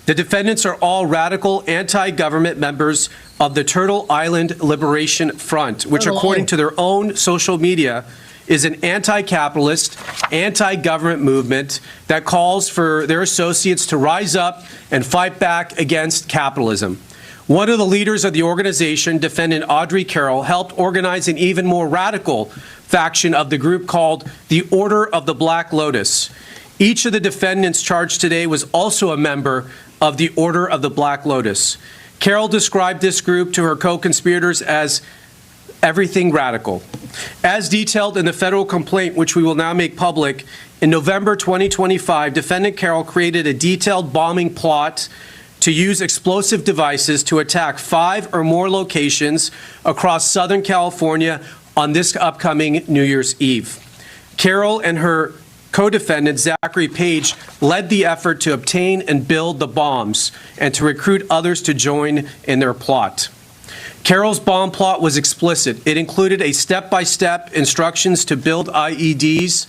The defendants are all radical anti-government members of the Turtle Island Liberation Front, which, according to their own social media, is an anti-capitalist, anti-government movement that calls for their associates to rise up and fight back against capitalism. One of the leaders of the organization, defendant Audrey Carroll, helped organize an even more radical faction of the group called the Order of the Black Lotus. Each of the defendants charged today was also a member of the Order of the Black Lotus. Carroll described this group to her co-conspirators as everything radical. As detailed in the federal complaint, which we will now make public, in November 2025, defendant Carroll created a detailed bombing plot to use explosive devices to attack 5 or more locations across Southern California on this upcoming New Year's Eve. Carroll and her co-defendant, Zachary Page, led the effort to obtain and build the bombs and to recruit others to join in their plot. Carroll's bomb plot was explicit. It included a step-by-step instructions to build IEDs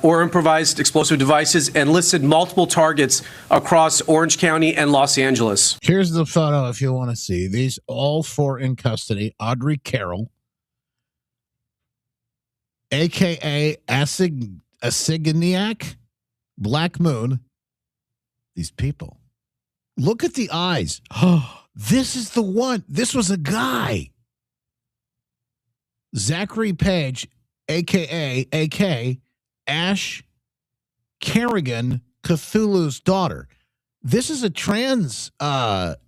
or improvised explosive devices, and listed multiple targets across Orange County and Los Angeles. Here's the photo if you want to see. These all 4 in custody. Audrey Carroll, a.k.a. Asigniak, Black Moon. These people. Look at the eyes. Oh, this is the one. This was a guy. Zachary Page, a.k.a. A.K., Ash Kerrigan, Cthulhu's daughter. This is a trans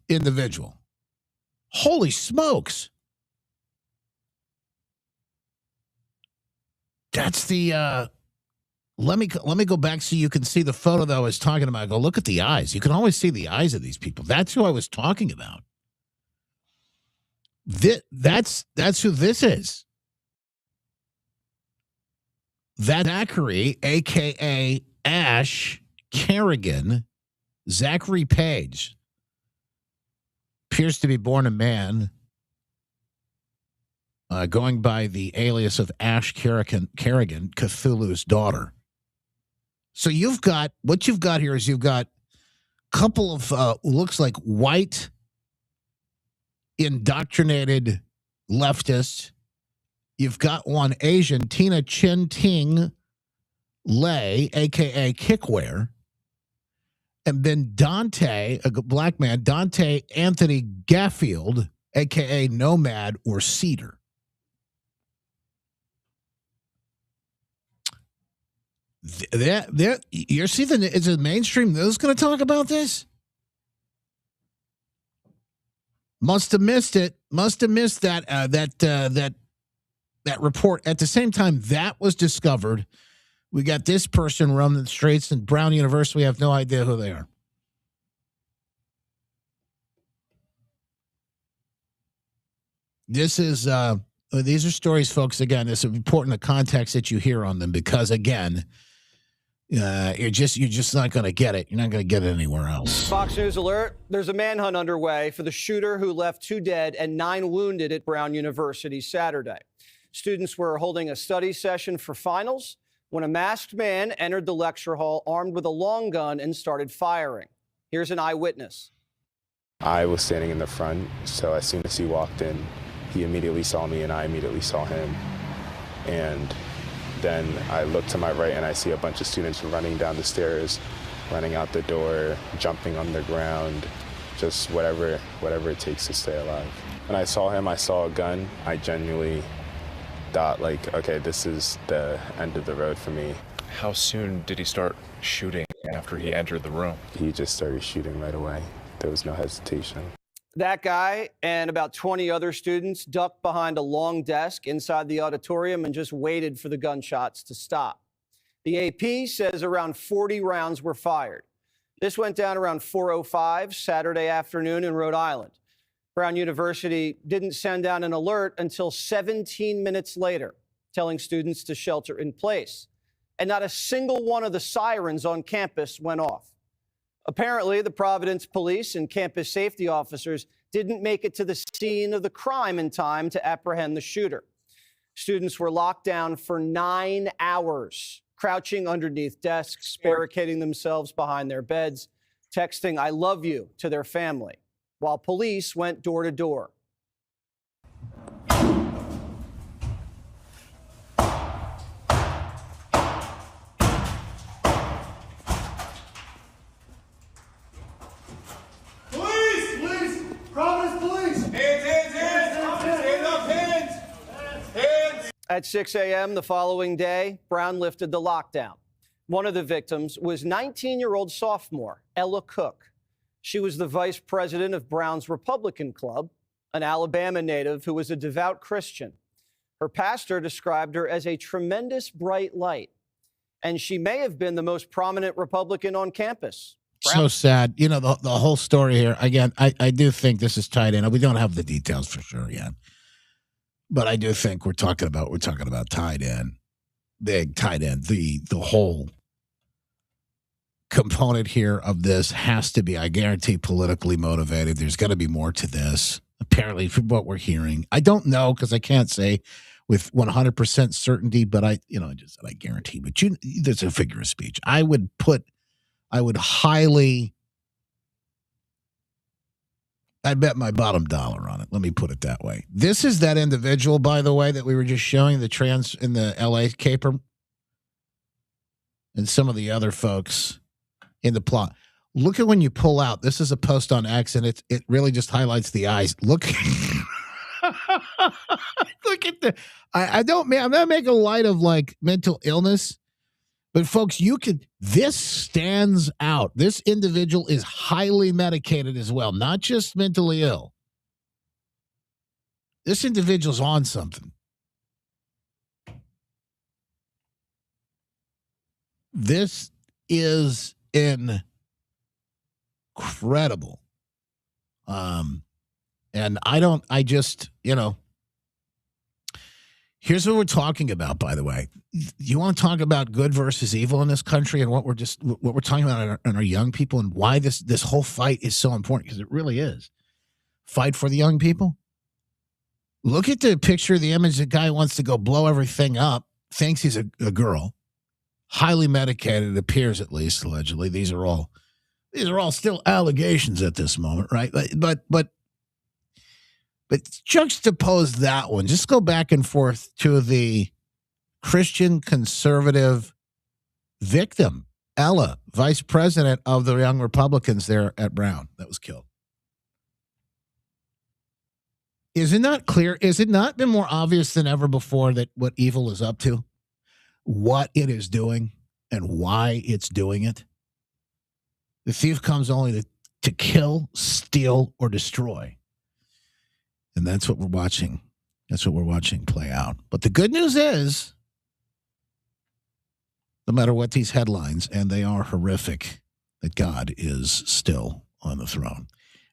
individual. Holy smokes. That's the let me go back so you can see the photo that I was talking about. Go look at the eyes. You can always see the eyes of these people. That's who I was talking about. That's who this is. That Zachary, a.k.a. Ash Kerrigan, Zachary Page, appears to be born a man, going by the alias of Ash Kerrigan, Cthulhu's daughter. So what you've got here is you've got a couple of, looks like white, indoctrinated leftists. You've got one Asian, Tina Chin Ting Lay, a.k.a. Kickware. And then Dante, a black man, Dante Anthony Gaffield, a.k.a. Nomad or Cedar. You're seeing is the mainstream news going to talk about this? Must have missed it. Must have missed that that report. At the same time, that was discovered. We got this person roaming the streets in Brown University. We have no idea who they are. This is these are stories, folks. Again, it's important the context that you hear on them because, again, you're just not going to get it. You're not going to get it anywhere else. Fox News alert. There's a manhunt underway for the shooter who left 2 dead and 9 wounded at Brown University Saturday. Students were holding a study session for finals when a masked man entered the lecture hall armed with a long gun and started firing. Here's an eyewitness. I was standing in the front, so as soon as he walked in, he immediately saw me and I immediately saw him. And then I look to my right and I see a bunch of students running down the stairs, running out the door, jumping on the ground, just whatever it takes to stay alive. When I saw him, I saw a gun. I genuinely thought, like, okay, this is the end of the road for me. How soon did he start shooting after he entered the room? He just started shooting right away. There was no hesitation. That guy and about 20 other students ducked behind a long desk inside the auditorium and just waited for the gunshots to stop. The AP says around 40 rounds were fired. This went down around 4:05 Saturday afternoon in Rhode Island. Brown University didn't send out an alert until 17 minutes later, telling students to shelter in place. And not a single one of the sirens on campus went off. Apparently, the Providence police and campus safety officers didn't make it to the scene of the crime in time to apprehend the shooter. Students were locked down for 9 hours, crouching underneath desks, barricading themselves behind their beds, texting "I love you" to their family, while police went door to door. At 6 a.m. the following day, Brown lifted the lockdown. One of the victims was 19-year-old sophomore Ella Cook. She was the vice president of Brown's Republican Club, an Alabama native who was a devout Christian. Her pastor described her as a tremendous bright light, and she may have been the most prominent Republican on campus. So sad. You know, the whole story here, again, I do think this is tied in. We don't have the details for sure yet. But I do think we're talking about tied in, big tied in. The whole component here of this has to be, I guarantee, politically motivated. There's got to be more to this. Apparently, from what we're hearing, I don't know because I can't say with 100% certainty. But I guarantee. But there's a figure of speech. I would highly. I'd bet my bottom dollar on it. Let me put it that way. This is that individual, by the way, that we were just showing, the trans in the LA caper. And some of the other folks in the plot. Look at when you pull out. This is a post on X, and it really just highlights the eyes. Look. Look at the. I'm not making light of like mental illness. But folks, this stands out. This individual is highly medicated as well, not just mentally ill. This individual's on something. This is incredible. And here's what we're talking about, by the way. You want to talk about good versus evil in this country and what we're talking about on our young people and why this whole fight is so important, because it really is. Fight for the young people. Look at the picture, the image. The guy wants to go blow everything up, thinks he's a girl, highly medicated, it appears, at least, allegedly. These are all still allegations at this moment, right? But juxtapose that one. Just go back and forth to the Christian conservative victim, Ella, vice president of the Young Republicans there at Brown, that was killed. Is it not clear? Is it not been more obvious than ever before that what evil is up to? What it is doing? and why it's doing it? The thief comes only to kill, steal, or destroy. And that's what we're watching. That's what we're watching play out. But the good news is, no matter what these headlines, and they are horrific, that God is still on the throne.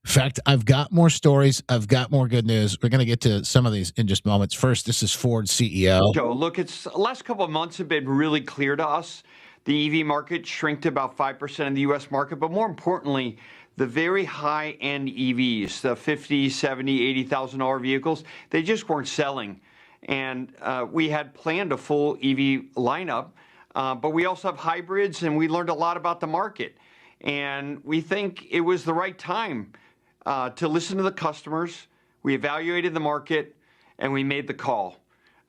In fact, I've got more stories. I've got more good news. We're going to get to some of these in just moments. First, this is Ford CEO. Joe, look, the last couple of months have been really clear to us. The EV market shrank to about 5% of the U.S. market, but more importantly, the very high-end EVs, the $50,000, $70,000, $80,000 vehicles, they just weren't selling. And we had planned a full EV lineup, but we also have hybrids, and we learned a lot about the market. And we think it was the right time to listen to the customers. We evaluated the market, and we made the call.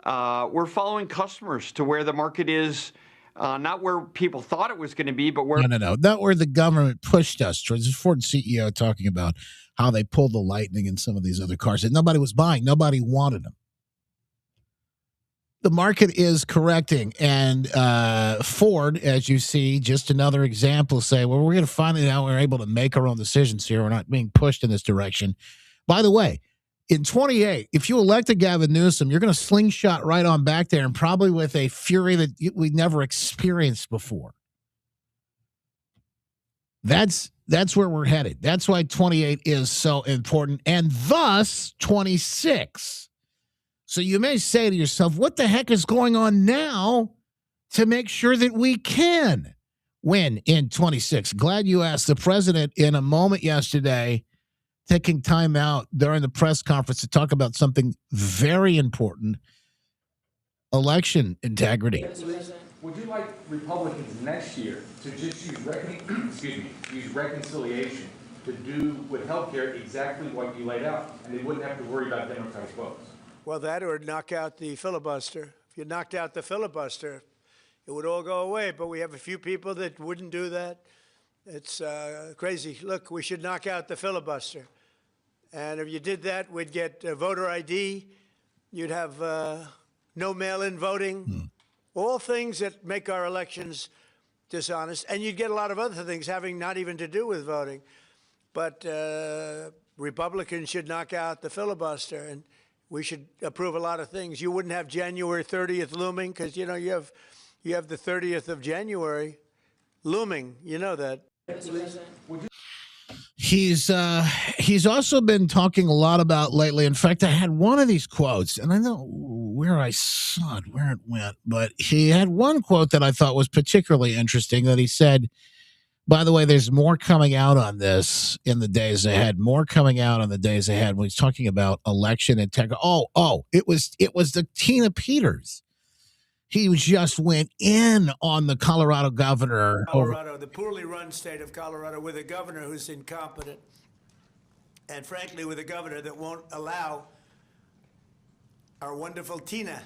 We're following customers to where the market is. Not where people thought it was going to be, but where... No. Not where the government pushed us. This is Ford CEO talking about how they pulled the Lightning in some of these other cars that nobody was buying. Nobody wanted them. The market is correcting. And Ford, as you see, just another example, say, well, we're going to finally now we're able to make our own decisions here. We're not being pushed in this direction. By the way, in 28, if you elected Gavin Newsom, you're going to slingshot right on back there and probably with a fury that we never experienced before. That's where we're headed. That's why 28 is so important, and thus 26. So you may say to yourself, what the heck is going on now to make sure that we can win in 26? Glad you asked. The president in a moment yesterday taking time out during the press conference to talk about something very important, election integrity. Would you like Republicans next year to just use reconciliation to do with healthcare exactly what you laid out, and they wouldn't have to worry about Democratic votes? Well, that or knock out the filibuster. If you knocked out the filibuster, it would all go away, but we have a few people that wouldn't do that. It's crazy. Look, we should knock out the filibuster. And if you did that, we'd get voter ID. You'd have no mail-in voting, all things that make our elections dishonest. And you'd get a lot of other things having not even to do with voting. But Republicans should knock out the filibuster, and we should approve a lot of things. You wouldn't have January 30th looming because, you know, you have the 30th of January looming. You know that. He's also been talking a lot about lately. In fact, I had one of these quotes, and I don't know where I saw it, where it went, but he had one quote that I thought was particularly interesting that he said, by the way, there's more coming out on this in the days ahead, more coming out on the days ahead when he's talking about election integrity. It was the Tina Peters. He just went in on the Colorado governor. The poorly run state of Colorado, with a governor who's incompetent, and frankly, with a governor that won't allow our wonderful Tina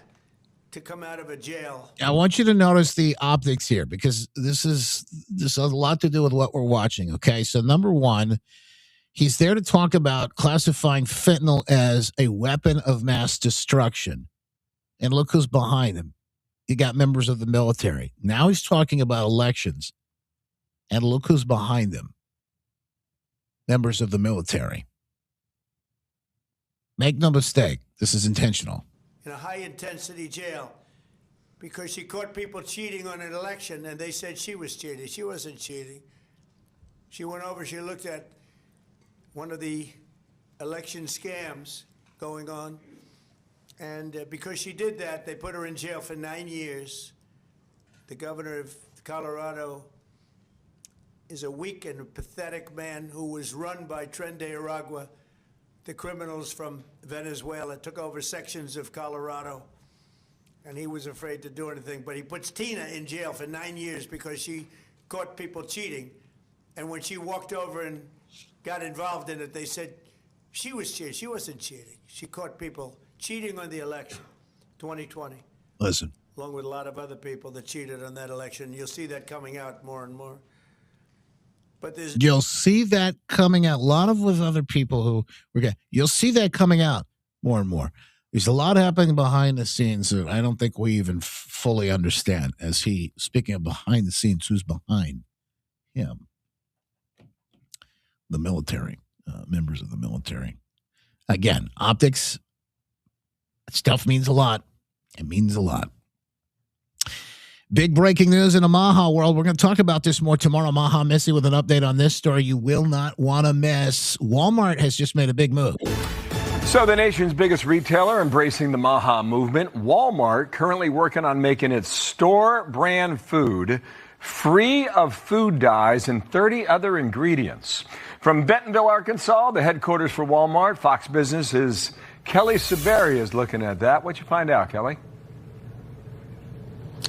to come out of a jail. I want you to notice the optics here, because this has a lot to do with what we're watching. Okay, so number one, he's there to talk about classifying fentanyl as a weapon of mass destruction, and look who's behind him. You got members of the military. Now he's talking about elections, and look who's behind them. Members of the military. Make no mistake, this is intentional. In a high-intensity jail because she caught people cheating on an election, and they said she was cheating. She wasn't cheating. She went over, she looked at one of the election scams going on, and because she did that, they put her in jail for 9 years. The governor of Colorado is a weak and pathetic man who was run by Tren de Aragua, the criminals from Venezuela, took over sections of Colorado, and he was afraid to do anything. But he puts Tina in jail for 9 years because she caught people cheating. And when she walked over and got involved in it, they said she was cheating. She wasn't cheating. She caught people cheating on the election, 2020. Listen. Along with a lot of other people that cheated on that election. You'll see that coming out more and more. But you'll see that coming out. A lot of with other people who you'll see that coming out more and more. There's a lot happening behind the scenes that I don't think we even fully understand as he, speaking of behind the scenes, who's behind him? The military, members of the military. Again, optics, stuff means a lot. It means a lot. Big breaking news in the Maha world. We're going to talk about this more tomorrow. Maha Missy with an update on this story you will not want to miss. Walmart has just made a big move. So the nation's biggest retailer embracing the Maha movement, Walmart, currently working on making its store brand food free of food dyes and 30 other ingredients. From Bentonville, Arkansas, the headquarters for Walmart, Fox Business' Kelly Saberi is looking at that. What'd you find out, Kelly?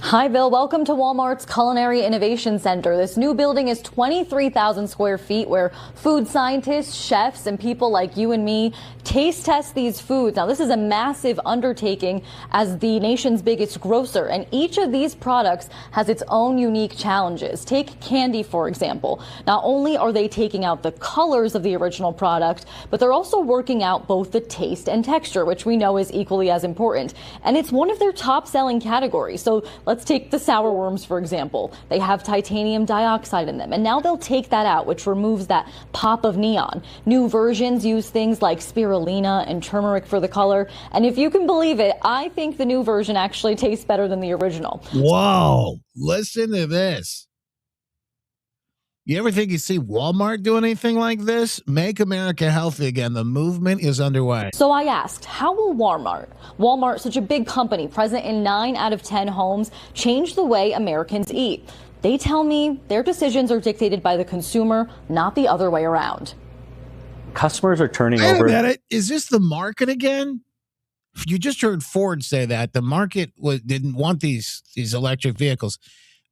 Hi, Bill. Welcome to Walmart's Culinary Innovation Center. This new building is 23,000 square feet where food scientists, chefs, and people like you and me taste test these foods. Now, this is a massive undertaking as the nation's biggest grocer, and each of these products has its own unique challenges. Take candy, for example. Not only are they taking out the colors of the original product, but they're also working out both the taste and texture, which we know is equally as important. And it's one of their top-selling categories. So let's take the sour worms, for example. They have titanium dioxide in them, and now they'll take that out, which removes that pop of neon. New versions use things like spirulina and turmeric for the color, and if you can believe it, I think the new version actually tastes better than the original. Whoa, listen to this. You ever think you see Walmart doing anything like this? Make America healthy again. The movement is underway. So I asked, how will Walmart, such a big company present in 9 out of 10 homes, change the way Americans eat? They tell me their decisions are dictated by the consumer, not the other way around. Customers are turning Wait over. a minute. Is this the market again? You just heard Ford say that the market didn't want these electric vehicles.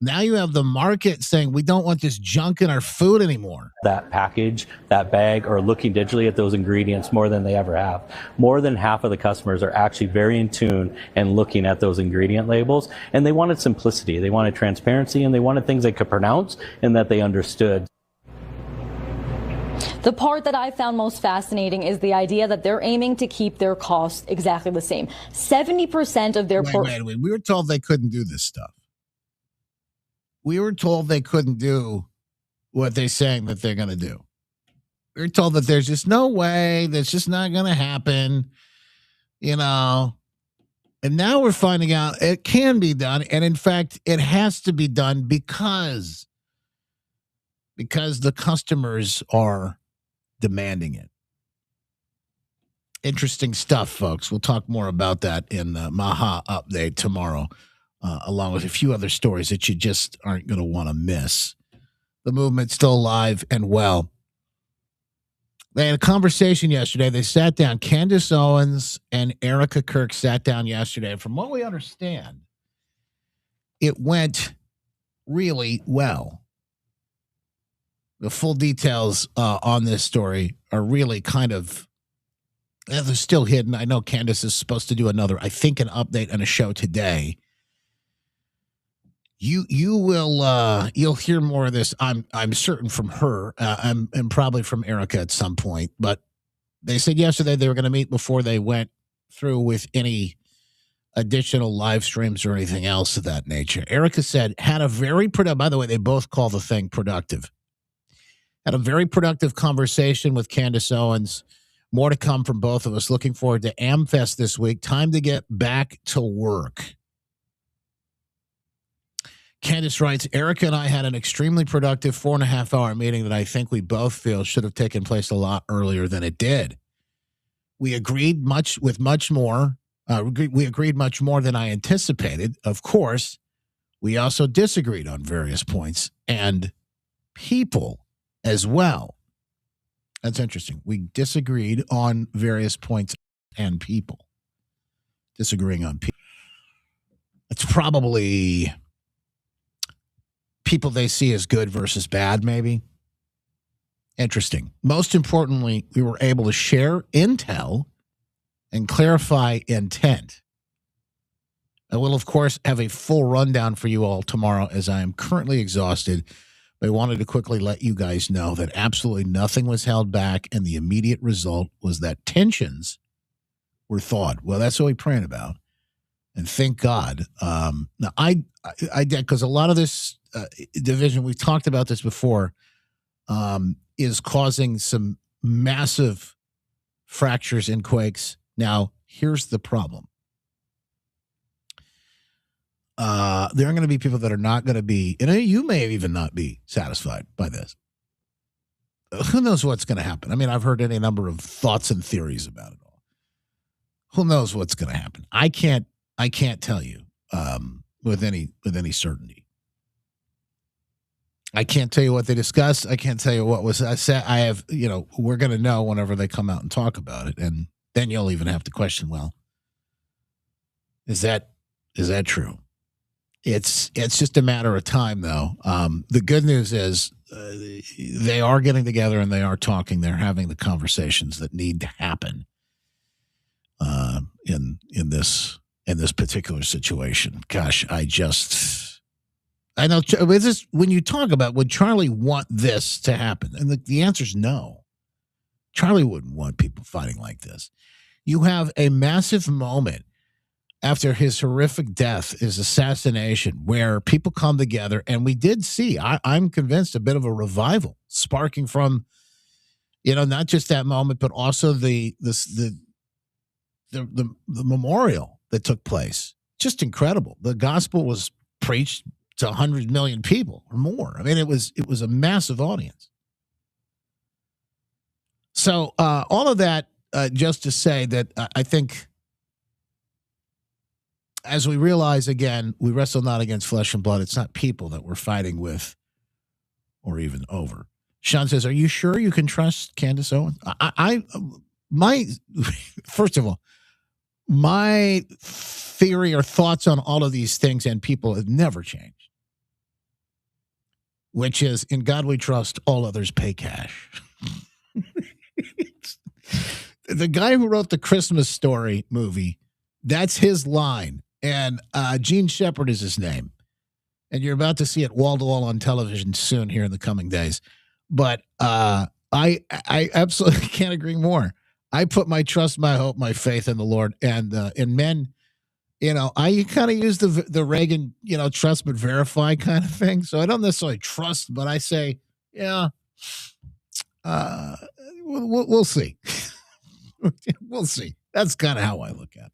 Now you have the market saying we don't want this junk in our food anymore. That package, that bag, or looking digitally at those ingredients more than they ever have. More than half of the customers are actually very in tune and looking at those ingredient labels. And they wanted simplicity, they wanted transparency, and they wanted things they could pronounce and that they understood. The part that I found most fascinating is the idea that they're aiming to keep their costs exactly the same. 70% of their Wait. We were told they couldn't do this stuff. We were told they couldn't do what they're saying that they're going to do. We were told that there's just no way, that's just not going to happen, you know. And now we're finding out it can be done. And in fact, it has to be done because the customers are demanding it. Interesting stuff, folks. We'll talk more about that in the Maha update tomorrow. Along with a few other stories that you just aren't going to want to miss. The movement's still alive and well. They had a conversation yesterday. They sat down. Candace Owens and Erica Kirk sat down yesterday. From what we understand, it went really well. The full details on this story are really kind of, they're still hidden. I know Candace is supposed to do another, I think, an update on a show today. You will you'll hear more of this. I'm certain from her and probably from Erica at some point. But they said yesterday they were going to meet before they went through with any additional live streams or anything else of that nature. Erica said had a very productive. By the way, they both call the thing productive. Had a very productive conversation with Candace Owens. More to come from both of us. Looking forward to AmFest this week. Time to get back to work. Candace writes, Erica and I had an extremely productive 4.5-hour meeting that I think we both feel should have taken place a lot earlier than it did. We agreed much more. We agreed much more than I anticipated. Of course, we also disagreed on various points and people as well. That's interesting. We disagreed on various points and people. Disagreeing on people. It's probably people they see as good versus bad, maybe. Interesting. Most importantly, we were able to share intel and clarify intent. I will, of course, have a full rundown for you all tomorrow as I am currently exhausted. But I wanted to quickly let you guys know that absolutely nothing was held back, and the immediate result was that tensions were thawed. Well, that's what we're praying about. And thank God. Now I did, because a lot of this division, we've talked about this before, is causing some massive fractures and quakes. Now, here's the problem. There are going to be people that are not going to be, and you may even not be satisfied by this. Who knows what's going to happen? I mean, I've heard any number of thoughts and theories about it all. Who knows what's going to happen? I can't tell you with any certainty. I can't tell you what they discussed. I can't tell you what was said. I have, we're going to know whenever they come out and talk about it, and then you'll even have to question, well, is that true? It's just a matter of time, though. The good news is they are getting together and they are talking. They're having the conversations that need to happen in this particular situation. Gosh, I know this, when you talk about, would Charlie want this to happen? And the answer is no. Charlie wouldn't want people fighting like this. You have a massive moment after his horrific death, his assassination, where people come together, and we did see, I'm convinced, a bit of a revival sparking from, not just that moment, but also the memorial that took place. Just incredible. The gospel was preached to 100 million people or more. I mean, it was a massive audience. So all of that just to say that I think, as we realize, again, we wrestle not against flesh and blood. It's not people that we're fighting with or even over. Sean says, are you sure you can trust Candace Owens? First of all, my theory or thoughts on all of these things and people have never changed, which is, in God we trust, all others pay cash. The guy who wrote the Christmas Story movie, that's his line. And Gene Shepard is his name. And you're about to see it wall-to-wall on television soon here in the coming days. But I absolutely can't agree more. I put my trust, my hope, my faith in the Lord. And in men, I kind of use the Reagan, trust but verify kind of thing. So I don't necessarily trust, but I say, yeah, we'll see. We'll see. That's kind of how I look at it.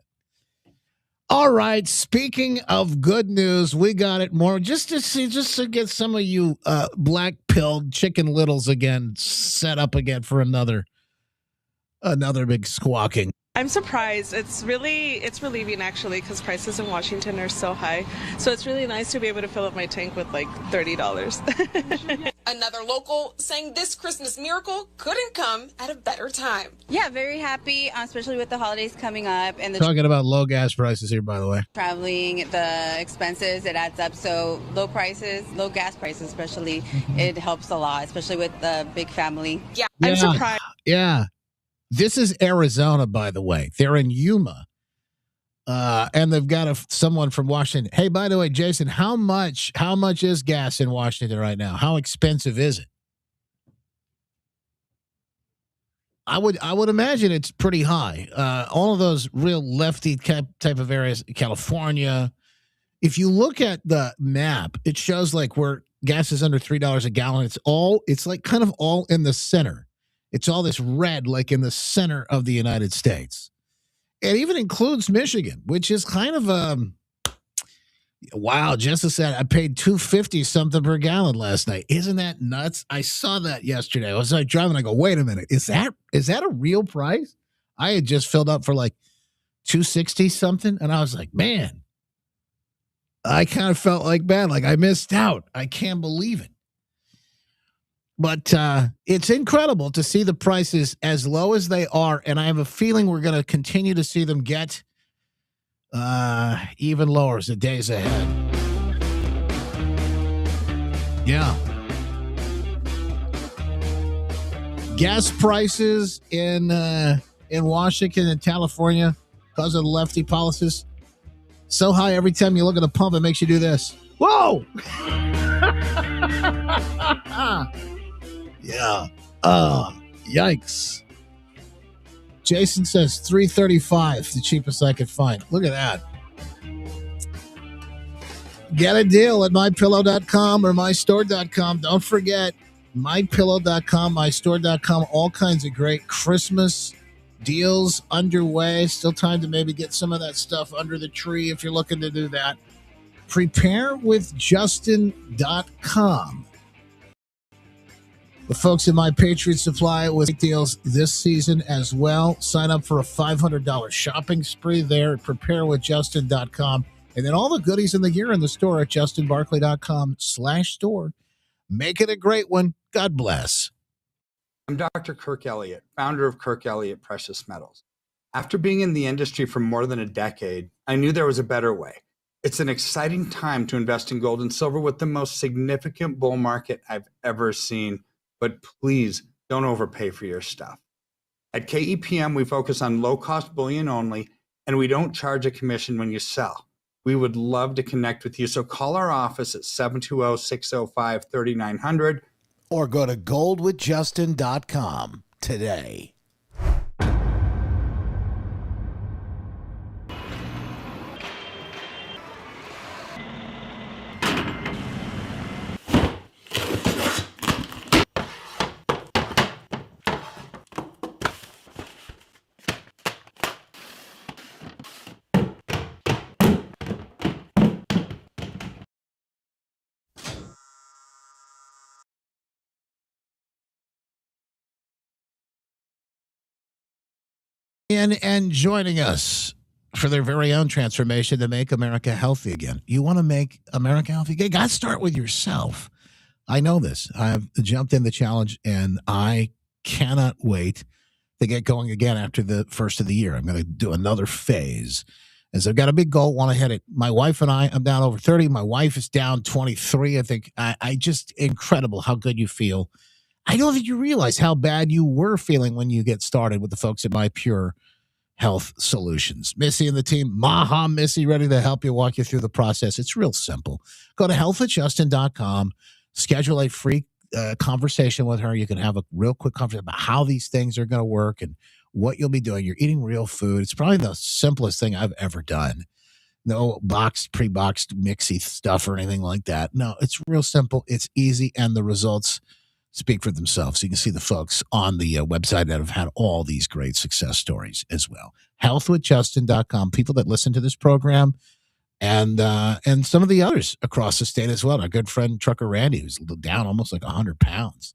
All right. Speaking of good news, we got it more just to get some of you black-pilled Chicken Littles again set up again for another big squawking. I'm surprised. It's relieving actually, because prices in Washington are so high. So it's really nice to be able to fill up my tank with like $30. Another local saying this Christmas miracle couldn't come at a better time. Yeah, very happy, especially with the holidays coming up and the talking about low gas prices here, by the way. Traveling, the expenses, it adds up. So low gas prices especially, it helps a lot, especially with the big family. Yeah, I'm surprised. Yeah. This is Arizona, by the way. They're in Yuma. And they've got someone from Washington. Hey, by the way, Jason, how much is gas in Washington right now? How expensive is it? I would imagine it's pretty high. All of those real lefty type of areas, California. If you look at the map, it shows like where gas is under $3 a gallon. It's like kind of all in the center. It's all this red, like in the center of the United States. It even includes Michigan, which is kind of wow. Jessica said I paid $2.50 something per gallon last night. Isn't that nuts? I saw that yesterday. I was like driving. I go, wait a minute, is that a real price? I had just filled up for like $2.60 something, and I was like, man, I kind of felt like bad, like I missed out. I can't believe it. But it's incredible to see the prices as low as they are, and I have a feeling we're going to continue to see them get even lower as the days ahead. Yeah. Gas prices in Washington and California, because of the lefty policies, so high every time you look at the pump, it makes you do this. Whoa! Yeah. Yikes. Jason says $3.35, the cheapest I could find. Look at that. Get a deal at mypillow.com or mystore.com. Don't forget, mypillow.com, mystore.com, all kinds of great Christmas deals underway. Still time to maybe get some of that stuff under the tree if you're looking to do that. Preparewithjustin.com. The folks in My Patriot Supply with deals this season as well. Sign up for a $500 shopping spree there at preparewithjustin.com. And then all the goodies in the gear in the store at justinbarkley.com/store. Make it a great one. God bless. I'm Dr. Kirk Elliott, founder of Kirk Elliott Precious Metals. After being in the industry for more than a decade, I knew there was a better way. It's an exciting time to invest in gold and silver with the most significant bull market I've ever seen. But please don't overpay for your stuff. At KEPM, we focus on low-cost bullion only, and we don't charge a commission when you sell. We would love to connect with you, so call our office at 720-605-3900 or go to goldwithjustin.com today. And joining us for their very own transformation to make America healthy again. You want to make America healthy again? You got to start with yourself. I know this. I've jumped in the challenge, and I cannot wait to get going again after the first of the year. I'm going to do another phase. As I've got a big goal, want to hit it. My wife and I'm down over 30. My wife is down 23. I think I just incredible how good you feel. I don't think you realize how bad you were feeling when you get started with the folks at My Pure Health Solutions. Missy and the team, Maha Missy, ready to help you, walk you through the process. It's real simple. Go to healthwithjustin.com, schedule a free conversation with her. You can have a real quick conversation about how these things are going to work and what you'll be doing. You're eating real food. It's probably the simplest thing I've ever done. No boxed, pre-boxed, mixy stuff or anything like that. No, it's real simple. It's easy, and the results speak for themselves. So you can see the folks on the website that have had all these great success stories as well. Healthwithjustin.com. People that listen to this program and some of the others across the state as well. Our good friend Trucker Randy, who's down almost like 100 pounds.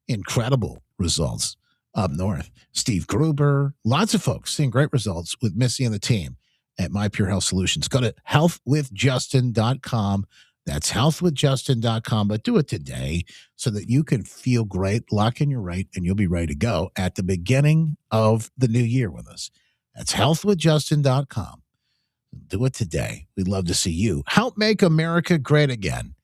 Incredible results up north. Steve Gruber, lots of folks seeing great results with Missy and the team at My Pure Health Solutions. Go to healthwithjustin.com. That's healthwithjustin.com, but do it today so that you can feel great, lock in your rate, and you'll be ready to go at the beginning of the new year with us. That's healthwithjustin.com. Do it today. We'd love to see you help make America great again.